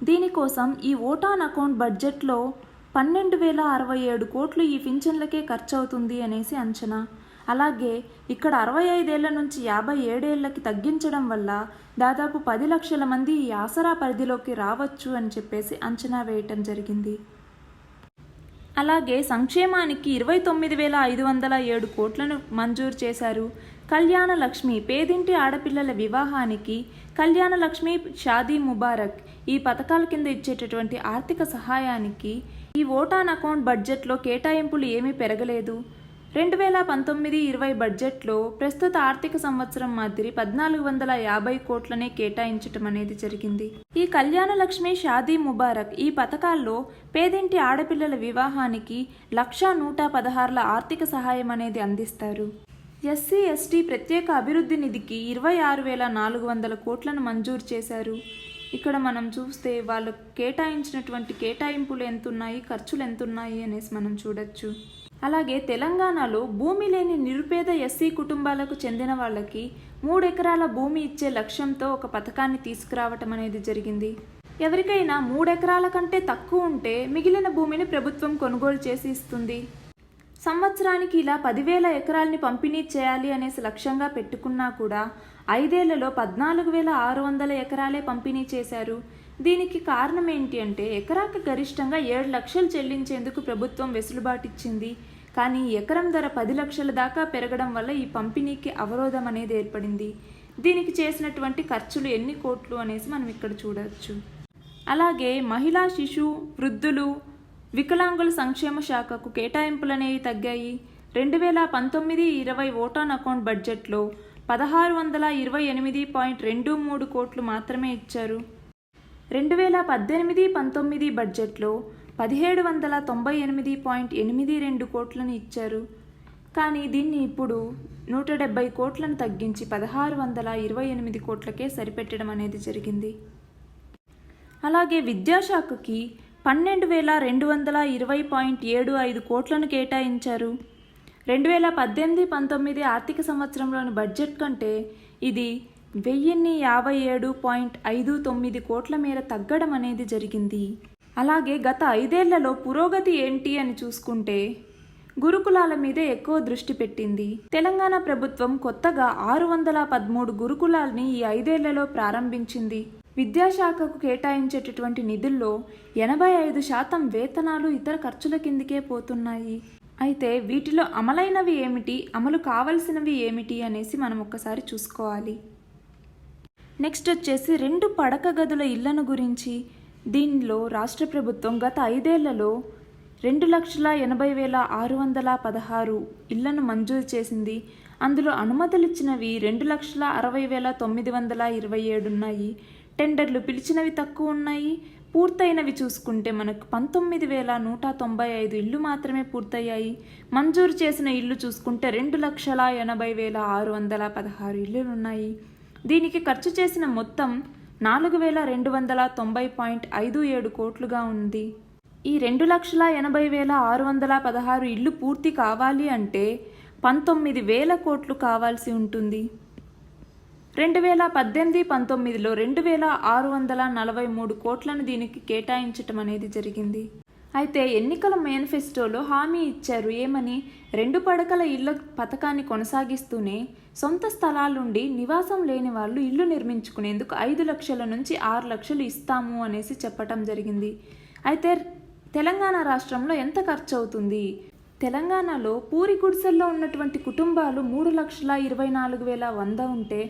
దీనికోసం ఈ ఓట్ ఆన్ అకౌంట్ బడ్జెట్లో 12,067 కోట్లు ఈ పింఛన్లకే ఖర్చు అవుతుంది అనేసి అంచనా. అలాగే ఇక్కడ 65 ఏళ్ల నుంచి 57 ఏళ్లకి తగ్గించడం వల్ల దాదాపు 10 లక్షల మంది ఈ ఆసరా పరిధిలోకి రావచ్చు అని చెప్పేసి అంచనా వేయటం జరిగింది. అలాగే సంక్షేమానికి 29,507 కోట్లను మంజూరు చేశారు. కళ్యాణ లక్ష్మి, పేదింటి ఆడపిల్లల వివాహానికి కళ్యాణ లక్ష్మి, షాదీ ముబారక్ ఈ పథకాల కింద ఇచ్చేటటువంటి ఆర్థిక సహాయానికి ఈ ఓట్ ఆన్ అకౌంట్ బడ్జెట్లో కేటాయింపులు ఏమీ పెరగలేదు. 2019-20 బడ్జెట్లో ప్రస్తుత ఆర్థిక సంవత్సరం మాదిరి 1,450 కోట్లనే కేటాయించటం అనేది జరిగింది. ఈ కళ్యాణ లక్ష్మి, షాదీ ముబారక్ ఈ పథకాల్లో పేదింటి ఆడపిల్లల వివాహానికి 1,116 ఆర్థిక సహాయం అనేది అందిస్తారు. ఎస్సీ ఎస్టీ ప్రత్యేక అభివృద్ధి నిధికి 26,400 కోట్లను మంజూరు చేశారు. ఇక్కడ మనం చూస్తే వాళ్ళు కేటాయించినటువంటి కేటాయింపులు ఎంతున్నాయి, ఖర్చులు ఎంతున్నాయి అనేసి మనం చూడొచ్చు. అలాగే తెలంగాణలో భూమి లేని నిరుపేద ఎస్సీ కుటుంబాలకు చెందిన వాళ్ళకి 3 ఎకరాల భూమి ఇచ్చే లక్ష్యంతో ఒక పథకాన్ని తీసుకురావటం అనేది జరిగింది. ఎవరికైనా 3 ఎకరాల కంటే తక్కువ ఉంటే మిగిలిన భూమిని ప్రభుత్వం కొనుగోలు చేసి ఇస్తుంది. సంవత్సరానికి ఇలా 10,000 ఎకరాలని పంపిణీ చేయాలి అనేసి లక్ష్యంగా పెట్టుకున్నా కూడా 5 ఏళ్లలో 14,600 ఎకరాలే పంపిణీ చేశారు. దీనికి కారణం ఏంటి అంటే ఎకరాకి గరిష్టంగా 7 లక్షలు చెల్లించేందుకు ప్రభుత్వం వెసులుబాటిచ్చింది. కానీ ఎకరం ధర 10 లక్షల దాకా పెరగడం వల్ల ఈ పంపిణీకి అవరోధం అనేది ఏర్పడింది. దీనికి చేసినటువంటి ఖర్చులు ఎన్ని కోట్లు అనేసి మనం ఇక్కడ చూడవచ్చు. అలాగే మహిళా, శిశు, వృద్ధులు, వికలాంగుల సంక్షేమ శాఖకు కేటాయింపులనేవి తగ్గాయి. 2019-20 ఓట్ ఆన్ అకౌంట్ బడ్జెట్లో 1,628.23 కోట్లు మాత్రమే ఇచ్చారు. 2018-19 బడ్జెట్లో 1,798.82 కోట్లను ఇచ్చారు. కానీ దీన్ని ఇప్పుడు 170 కోట్లను తగ్గించి 1,628 కోట్లకే సరిపెట్టడం అనేది జరిగింది. అలాగే విద్యాశాఖకి 12,220.75 కోట్లను కేటాయించారు. 2018-19 ఆర్థిక సంవత్సరంలోని బడ్జెట్ కంటే ఇది 1,057.59 కోట్ల మేర తగ్గడం అనేది జరిగింది. అలాగే గత 5 ఏళ్లలో పురోగతి ఏంటి అని చూసుకుంటే గురుకులాల మీదే ఎక్కువ దృష్టి పెట్టింది. తెలంగాణ ప్రభుత్వం కొత్తగా 613 గురుకులాల్ని ఈ 5 ఏళ్లలో ప్రారంభించింది. విద్యాశాఖకు కేటాయించేటటువంటి నిధుల్లో 85% వేతనాలు, ఇతర ఖర్చుల కిందికే పోతున్నాయి. అయితే వీటిలో అమలైనవి ఏమిటి, అమలు కావలసినవి ఏమిటి అనేసి మనం ఒక్కసారి చూసుకోవాలి. నెక్స్ట్ వచ్చేసి 2 పడక గదుల ఇళ్లను గురించి. దీనిలో రాష్ట్ర ప్రభుత్వం గత 5 ఏళ్లలో 2,80,616 ఇళ్లను మంజూరు చేసింది. అందులో అనుమతులిచ్చినవి 2,60,927 ఉన్నాయి. టెండర్లు పిలిచినవి తక్కువ ఉన్నాయి. పూర్తయినవి చూసుకుంటే మనకు 19,195 ఇళ్ళు మాత్రమే పూర్తయ్యాయి. మంజూరు చేసిన ఇళ్ళు చూసుకుంటే 2,80,616 ఇళ్ళు ఉన్నాయి. దీనికి ఖర్చు చేసిన మొత్తం 4,290.57 కోట్లుగా ఉంది. ఈ 2,80,616 ఇళ్ళు పూర్తి కావాలి అంటే 19,000 కోట్లు కావాల్సి ఉంటుంది. 2018-19లో 2,643 కోట్లను దీనికి కేటాయించటం అనేది జరిగింది. అయితే ఎన్నికల మేనిఫెస్టోలో హామీ ఇచ్చారు. ఏమని? 2 పడకల ఇళ్ల పథకాన్ని కొనసాగిస్తూనే సొంత స్థలాలుండి నివాసం లేని వాళ్ళు ఇల్లు నిర్మించుకునేందుకు 5 లక్షల నుంచి 6 లక్షలు ఇస్తాము అనేసి చెప్పటం జరిగింది. అయితే తెలంగాణ రాష్ట్రంలో ఎంత ఖర్చు అవుతుంది? తెలంగాణలో పూరి గుడిసెల్లో ఉన్నటువంటి కుటుంబాలు 3,24,100 ఉంటే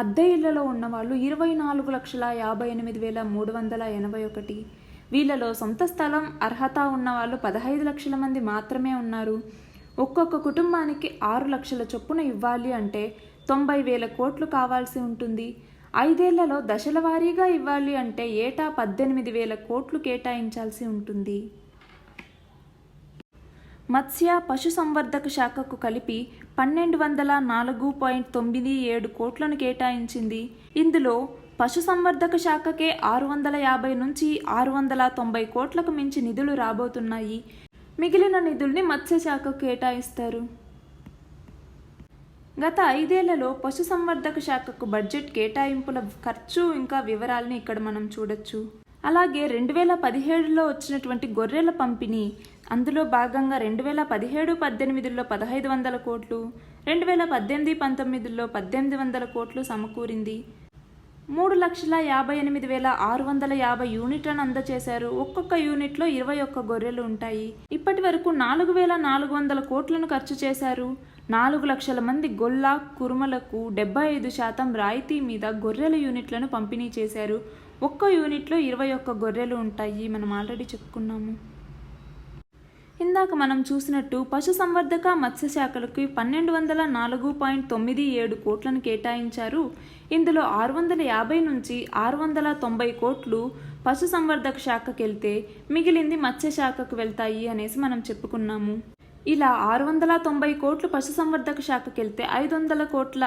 అద్దె ఇళ్లలో ఉన్నవాళ్ళు 24,58,381. వీళ్ళలో సొంత స్థలం అర్హత ఉన్నవాళ్ళు 15 లక్షల మంది మాత్రమే ఉన్నారు. ఒక్కొక్క కుటుంబానికి 6 లక్షల చొప్పున ఇవ్వాలి అంటే 90,000 కోట్లు కావాల్సి ఉంటుంది. 5 ఏళ్లలో దశల వారీగా ఇవ్వాలి అంటే ఏటా 18,000 కోట్లు కేటాయించాల్సి ఉంటుంది. మత్స్య పశుసంవర్ధక శాఖకు కలిపి 1,204.97 కోట్లను కేటాయించింది. ఇందులో పశుసంవర్ధక శాఖకే 650 నుంచి 690 కోట్లకు మించి నిధులు రాబోతున్నాయి. మిగిలిన నిధుల్ని మత్స్యశాఖకు కేటాయిస్తారు. గత 5 ఏళ్లలో పశుసంవర్ధక శాఖకు బడ్జెట్ కేటాయింపుల ఖర్చు ఇంకా వివరాలని ఇక్కడ మనం చూడొచ్చు. అలాగే 2017లో వచ్చినటువంటి గొర్రెల పంపిణీ, అందులో భాగంగా 2017-18లో 1,500 కోట్లు, 2018-19లో 1,800 కోట్లు సమకూరింది. 3,58,650 యూనిట్లను అందజేశారు. ఒక్కొక్క యూనిట్లో 21 గొర్రెలు ఉంటాయి. ఇప్పటి వరకు 4,400 కోట్లను ఖర్చు చేశారు. 4 లక్షల మంది గొల్ల కురుమలకు 75% రాయితీ మీద గొర్రెల యూనిట్లను పంపిణీ చేశారు. ఒక్క యూనిట్లో 21 గొర్రెలు ఉంటాయి. మనం ఆల్రెడీ చెప్పుకున్నాము. ఇందాక మనం చూసినట్టు పశుసంవర్ధక మత్స్యశాఖలకి 1,204.97 కోట్లను కేటాయించారు. ఇందులో 650 నుంచి 690 కోట్లు పశుసంవర్ధక శాఖకు వెళ్తే మిగిలింది మత్స్యశాఖకు వెళ్తాయి అనేసి మనం చెప్పుకున్నాము. ఇలా 690 కోట్లు పశుసంవర్ధక శాఖకు వెళ్తే 500 కోట్ల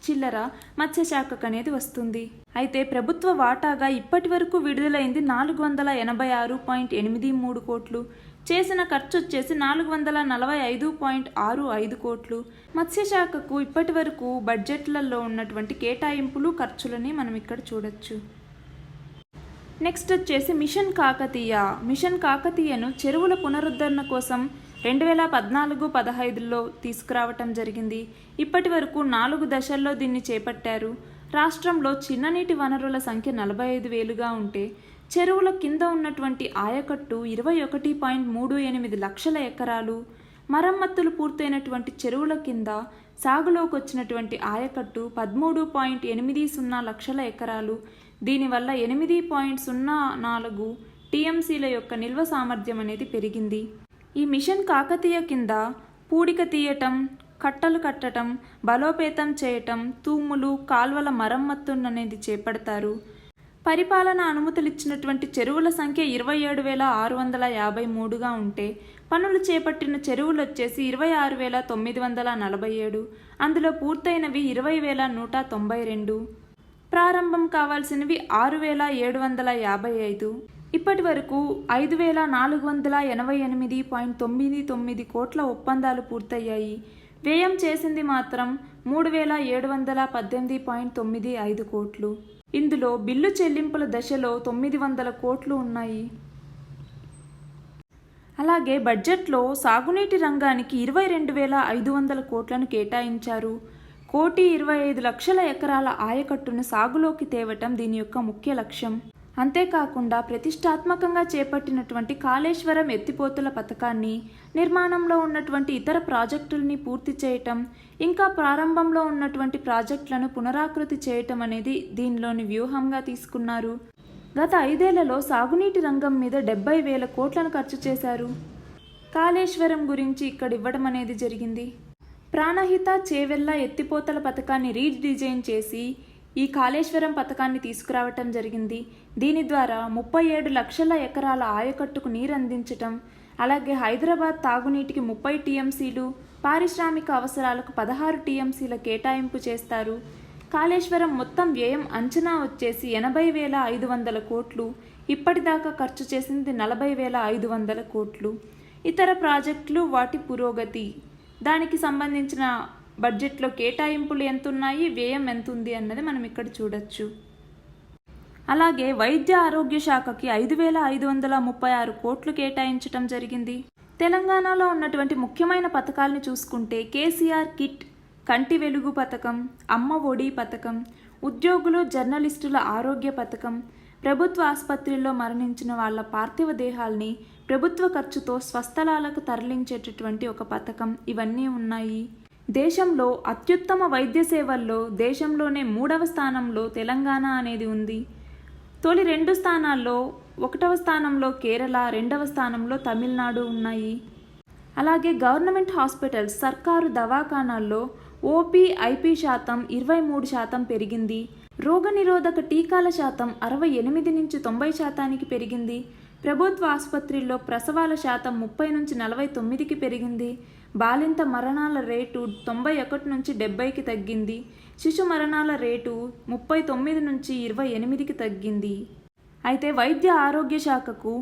చిల్లర మత్స్యశాఖకు అనేది వస్తుంది. అయితే ప్రభుత్వ వాటాగా ఇప్పటి వరకు విడుదలైంది 486.83 కోట్లు. చేసిన ఖర్చు వచ్చేసి 445.65 కోట్లు. మత్స్యశాఖకు ఇప్పటి వరకు బడ్జెట్లలో ఉన్నటువంటి కేటాయింపులు ఖర్చులని మనం ఇక్కడ చూడొచ్చు. నెక్స్ట్ వచ్చేసి మిషన్ కాకతీయ. మిషన్ కాకతీయను చెరువుల పునరుద్ధరణ కోసం 2014-15లో తీసుకురావటం జరిగింది. ఇప్పటి వరకు 4 దశల్లో దీన్ని చేపట్టారు. రాష్ట్రంలో చిన్ననీటి వనరుల సంఖ్య 45,000గా ఉంటే చెరువుల కింద ఉన్నటువంటి ఆయకట్టు 21.38 లక్షల ఎకరాలు. మరమ్మతులు పూర్తయినటువంటి చెరువుల కింద సాగులోకి వచ్చినటువంటి ఆయకట్టు 13.80 లక్షల ఎకరాలు. దీనివల్ల 8.04 టీఎంసీల యొక్క నిల్వ సామర్థ్యం అనేది పెరిగింది. ఈ మిషన్ కాకతీయ కింద పూడిక తీయటం, కట్టలు కట్టడం, బలోపేతం చేయటం, తూములు, కాల్వల మరమ్మతులు అనేది చేపడతారు. పరిపాలన అనుమతులు ఇచ్చినటువంటి చెరువుల సంఖ్య 27,653గా ఉంటే పనులు చేపట్టిన చెరువులు వచ్చేసి 26,947. అందులో పూర్తయినవి 20,192. ప్రారంభం కావాల్సినవి 6,755. ఇప్పటి వరకు 5,488.99 కోట్ల ఒప్పందాలు పూర్తయ్యాయి. వ్యయం చేసింది మాత్రం 3,718.95 కోట్లు. ఇందులో బిల్లు చెల్లింపుల దశలో 900 కోట్లు ఉన్నాయి. అలాగే బడ్జెట్లో సాగునీటి రంగానికి 22,500 కోట్లను కేటాయించారు. 1,25,00,000 ఎకరాల ఆయకట్టును సాగులోకి తేవటం దీని యొక్క ముఖ్య లక్ష్యం. అంతేకాకుండా ప్రతిష్టాత్మకంగా చేపట్టినటువంటి కాళేశ్వరం ఎత్తిపోతుల పథకాన్ని, నిర్మాణంలో ఉన్నటువంటి ఇతర ప్రాజెక్టుల్ని పూర్తి చేయటం, ఇంకా ప్రారంభంలో ఉన్నటువంటి ప్రాజెక్టులను పునరాకృతి చేయటం అనేది దీనిలోని వ్యూహంగా తీసుకున్నారు. గత 5 ఏళ్లలో సాగునీటి రంగం మీద 70,000 కోట్లను ఖర్చు చేశారు. కాళేశ్వరం గురించి ఇక్కడ ఇవ్వడం అనేది జరిగింది. ప్రాణహిత చేవెళ్ల ఎత్తిపోతల పథకాన్ని రీడిజైన్ చేసి ఈ కాళేశ్వరం పథకాన్ని తీసుకురావటం జరిగింది. దీని ద్వారా 37 లక్షల ఎకరాల ఆయకట్టుకు నీరు అందించటం, అలాగే హైదరాబాద్ తాగునీటికి 30 టీఎంసీలు, పారిశ్రామిక అవసరాలకు 16 టీఎంసీల కేటాయింపు చేస్తారు. కాళేశ్వరం మొత్తం వ్యయం అంచనా వచ్చేసి 80,500 కోట్లు. ఇప్పటిదాకా ఖర్చు చేసింది 40,500 కోట్లు. ఇతర ప్రాజెక్టులు, వాటి పురోగతి, దానికి సంబంధించిన బడ్జెట్లో కేటాయింపులు ఎంతున్నాయి, వ్యయం ఎంతుంది అన్నది మనం ఇక్కడ చూడొచ్చు. అలాగే వైద్య ఆరోగ్య శాఖకి 5,536 కోట్లు కేటాయించడం జరిగింది. తెలంగాణలో ఉన్నటువంటి ముఖ్యమైన పథకాలను చూసుకుంటే కేసీఆర్ కిట్, కంటి వెలుగు పథకం, అమ్మ ఒడి పథకం, ఉద్యోగులు జర్నలిస్టుల ఆరోగ్య పథకం, ప్రభుత్వ ఆసుపత్రుల్లో మరణించిన వాళ్ళ పార్థివ దేహాల్ని ప్రభుత్వ ఖర్చుతో స్వస్థలాలకు తరలించేటటువంటి ఒక పథకం, ఇవన్నీ ఉన్నాయి. దేశంలో అత్యుత్తమ వైద్య సేవల్లో దేశంలోనే 3వ స్థానంలో తెలంగాణ అనేది ఉంది. తొలి 2 స్థానాల్లో 1వ స్థానంలో కేరళ, 2వ స్థానంలో తమిళనాడు ఉన్నాయి. అలాగే గవర్నమెంట్ హాస్పిటల్స్, సర్కారు దవాఖానాల్లో ఓపీ, ఐపీ శాతం 23% పెరిగింది. రోగనిరోధక టీకాల శాతం 68 నుంచి 90% పెరిగింది. ప్రభుత్వ ఆసుపత్రుల్లో ప్రసవాల శాతం 30 నుంచి 49కి పెరిగింది. బాలింత మరణాల రేటు 91 నుంచి 70కి తగ్గింది. శిశు మరణాల రేటు 39 నుంచి 28కి తగ్గింది. అయితే వైద్య ఆరోగ్య శాఖకు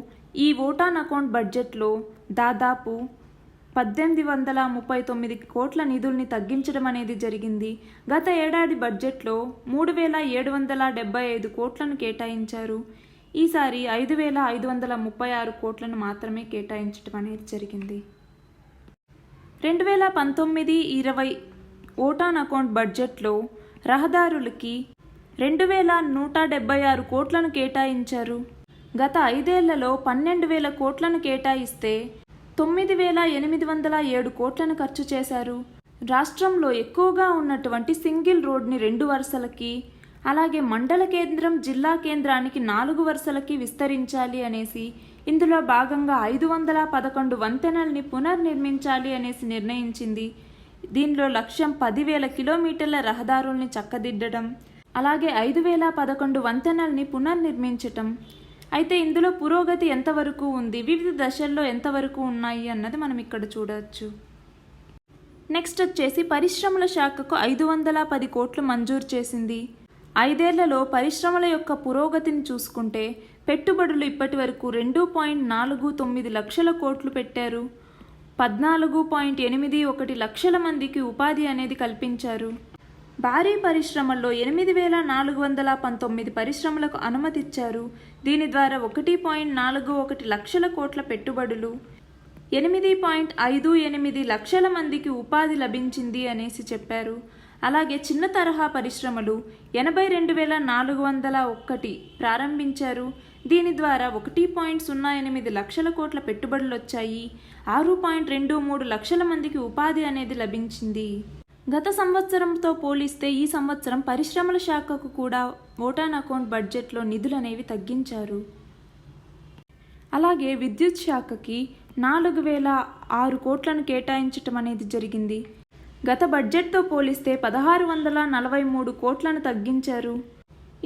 ఈ ఓటాన్ అకౌంట్ బడ్జెట్లో దాదాపు 1,839 కోట్ల నిధుల్ని తగ్గించడం అనేది జరిగింది. గత ఏడాది బడ్జెట్లో 3,775 కోట్లను కేటాయించారు. ఈసారి 5,536 కోట్లను మాత్రమే కేటాయించడం అనేది జరిగింది. 2019-20 ఓటాన్ అకౌంట్ బడ్జెట్లో రహదారులకి 2,176 కోట్లను కేటాయించారు. గత 5 ఏళ్లలో 12,000 కోట్లను కేటాయిస్తే 9,807 కోట్లను ఖర్చు చేశారు. రాష్ట్రంలో ఎక్కువగా ఉన్నటువంటి సింగిల్ రోడ్ని 2 వరుసలకి, అలాగే మండల కేంద్రం, జిల్లా కేంద్రానికి 4 వరుసలకి విస్తరించాలి అనేసి, ఇందులో భాగంగా 511 వంతెనల్ని పునర్నిర్మించాలి అనేసి నిర్ణయించింది. దీనిలో లక్ష్యం 10,000 కిలోమీటర్ల రహదారుల్ని చక్కదిద్దడం, అలాగే 5,011 వంతెనల్ని పునర్నిర్మించటం. అయితే ఇందులో పురోగతి ఎంతవరకు ఉంది, వివిధ దశల్లో ఎంతవరకు ఉన్నాయి అన్నది మనం ఇక్కడ చూడవచ్చు. నెక్స్ట్ వచ్చేసి పరిశ్రమల శాఖకు 510 కోట్లు మంజూరు చేసింది. 5 ఏళ్లలో పరిశ్రమల యొక్క పురోగతిని చూసుకుంటే పెట్టుబడులు ఇప్పటి వరకు 2.49 లక్షల కోట్లు పెట్టారు. 14.81 లక్షల మందికి ఉపాధి అనేది కల్పించారు. భారీ పరిశ్రమల్లో 8,419 పరిశ్రమలకు అనుమతిచ్చారు. దీని ద్వారా 1.41 లక్షల కోట్ల పెట్టుబడులు, 8.58 లక్షల మందికి ఉపాధి లభించింది అనేసి చెప్పారు. అలాగే చిన్న తరహా పరిశ్రమలు 82,401 ప్రారంభించారు. దీని ద్వారా 1.08 లక్షల కోట్ల పెట్టుబడులు వచ్చాయి. 6.23 లక్షల మందికి ఉపాధి అనేది లభించింది. గత సంవత్సరంతో పోలిస్తే ఈ సంవత్సరం పరిశ్రమల శాఖకు కూడా ఓటాన్ అకౌంట్ బడ్జెట్లో నిధులనేవి తగ్గించారు. అలాగే విద్యుత్ శాఖకి 4,006 కోట్లను కేటాయించటం అనేది జరిగింది. గత బడ్జెట్తో పోలిస్తే 1,643 కోట్లను తగ్గించారు.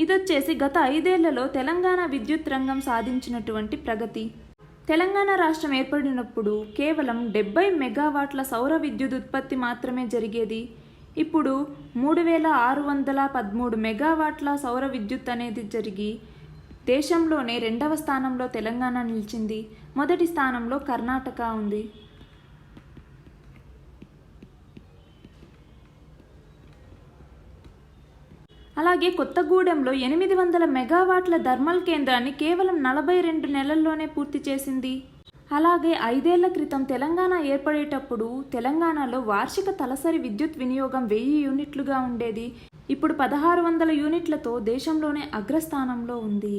ఇదొచ్చేసి గత 5 ఏళ్లలో తెలంగాణ విద్యుత్ రంగం సాధించినటువంటి ప్రగతి. తెలంగాణ రాష్ట్రం ఏర్పడినప్పుడు కేవలం 70 మెగావాట్ల సౌర విద్యుత్ ఉత్పత్తి మాత్రమే జరిగేది. ఇప్పుడు 3,613 మెగావాట్ల సౌర విద్యుత్ అనేది జరిగి దేశంలోనే 2వ స్థానంలో తెలంగాణ నిలిచింది. మొదటి స్థానంలో కర్ణాటక ఉంది. అలాగే కొత్తగూడెంలో 800 మెగావాట్ల థర్మల్ కేంద్రాన్ని కేవలం 42 నెలల్లోనే పూర్తి చేసింది. అలాగే 5 ఏళ్ల క్రితం తెలంగాణ ఏర్పడేటప్పుడు తెలంగాణలో వార్షిక తలసరి విద్యుత్ వినియోగం 1000 యూనిట్లుగా ఉండేది. ఇప్పుడు 1,600 యూనిట్లతో దేశంలోనే అగ్రస్థానంలో ఉంది.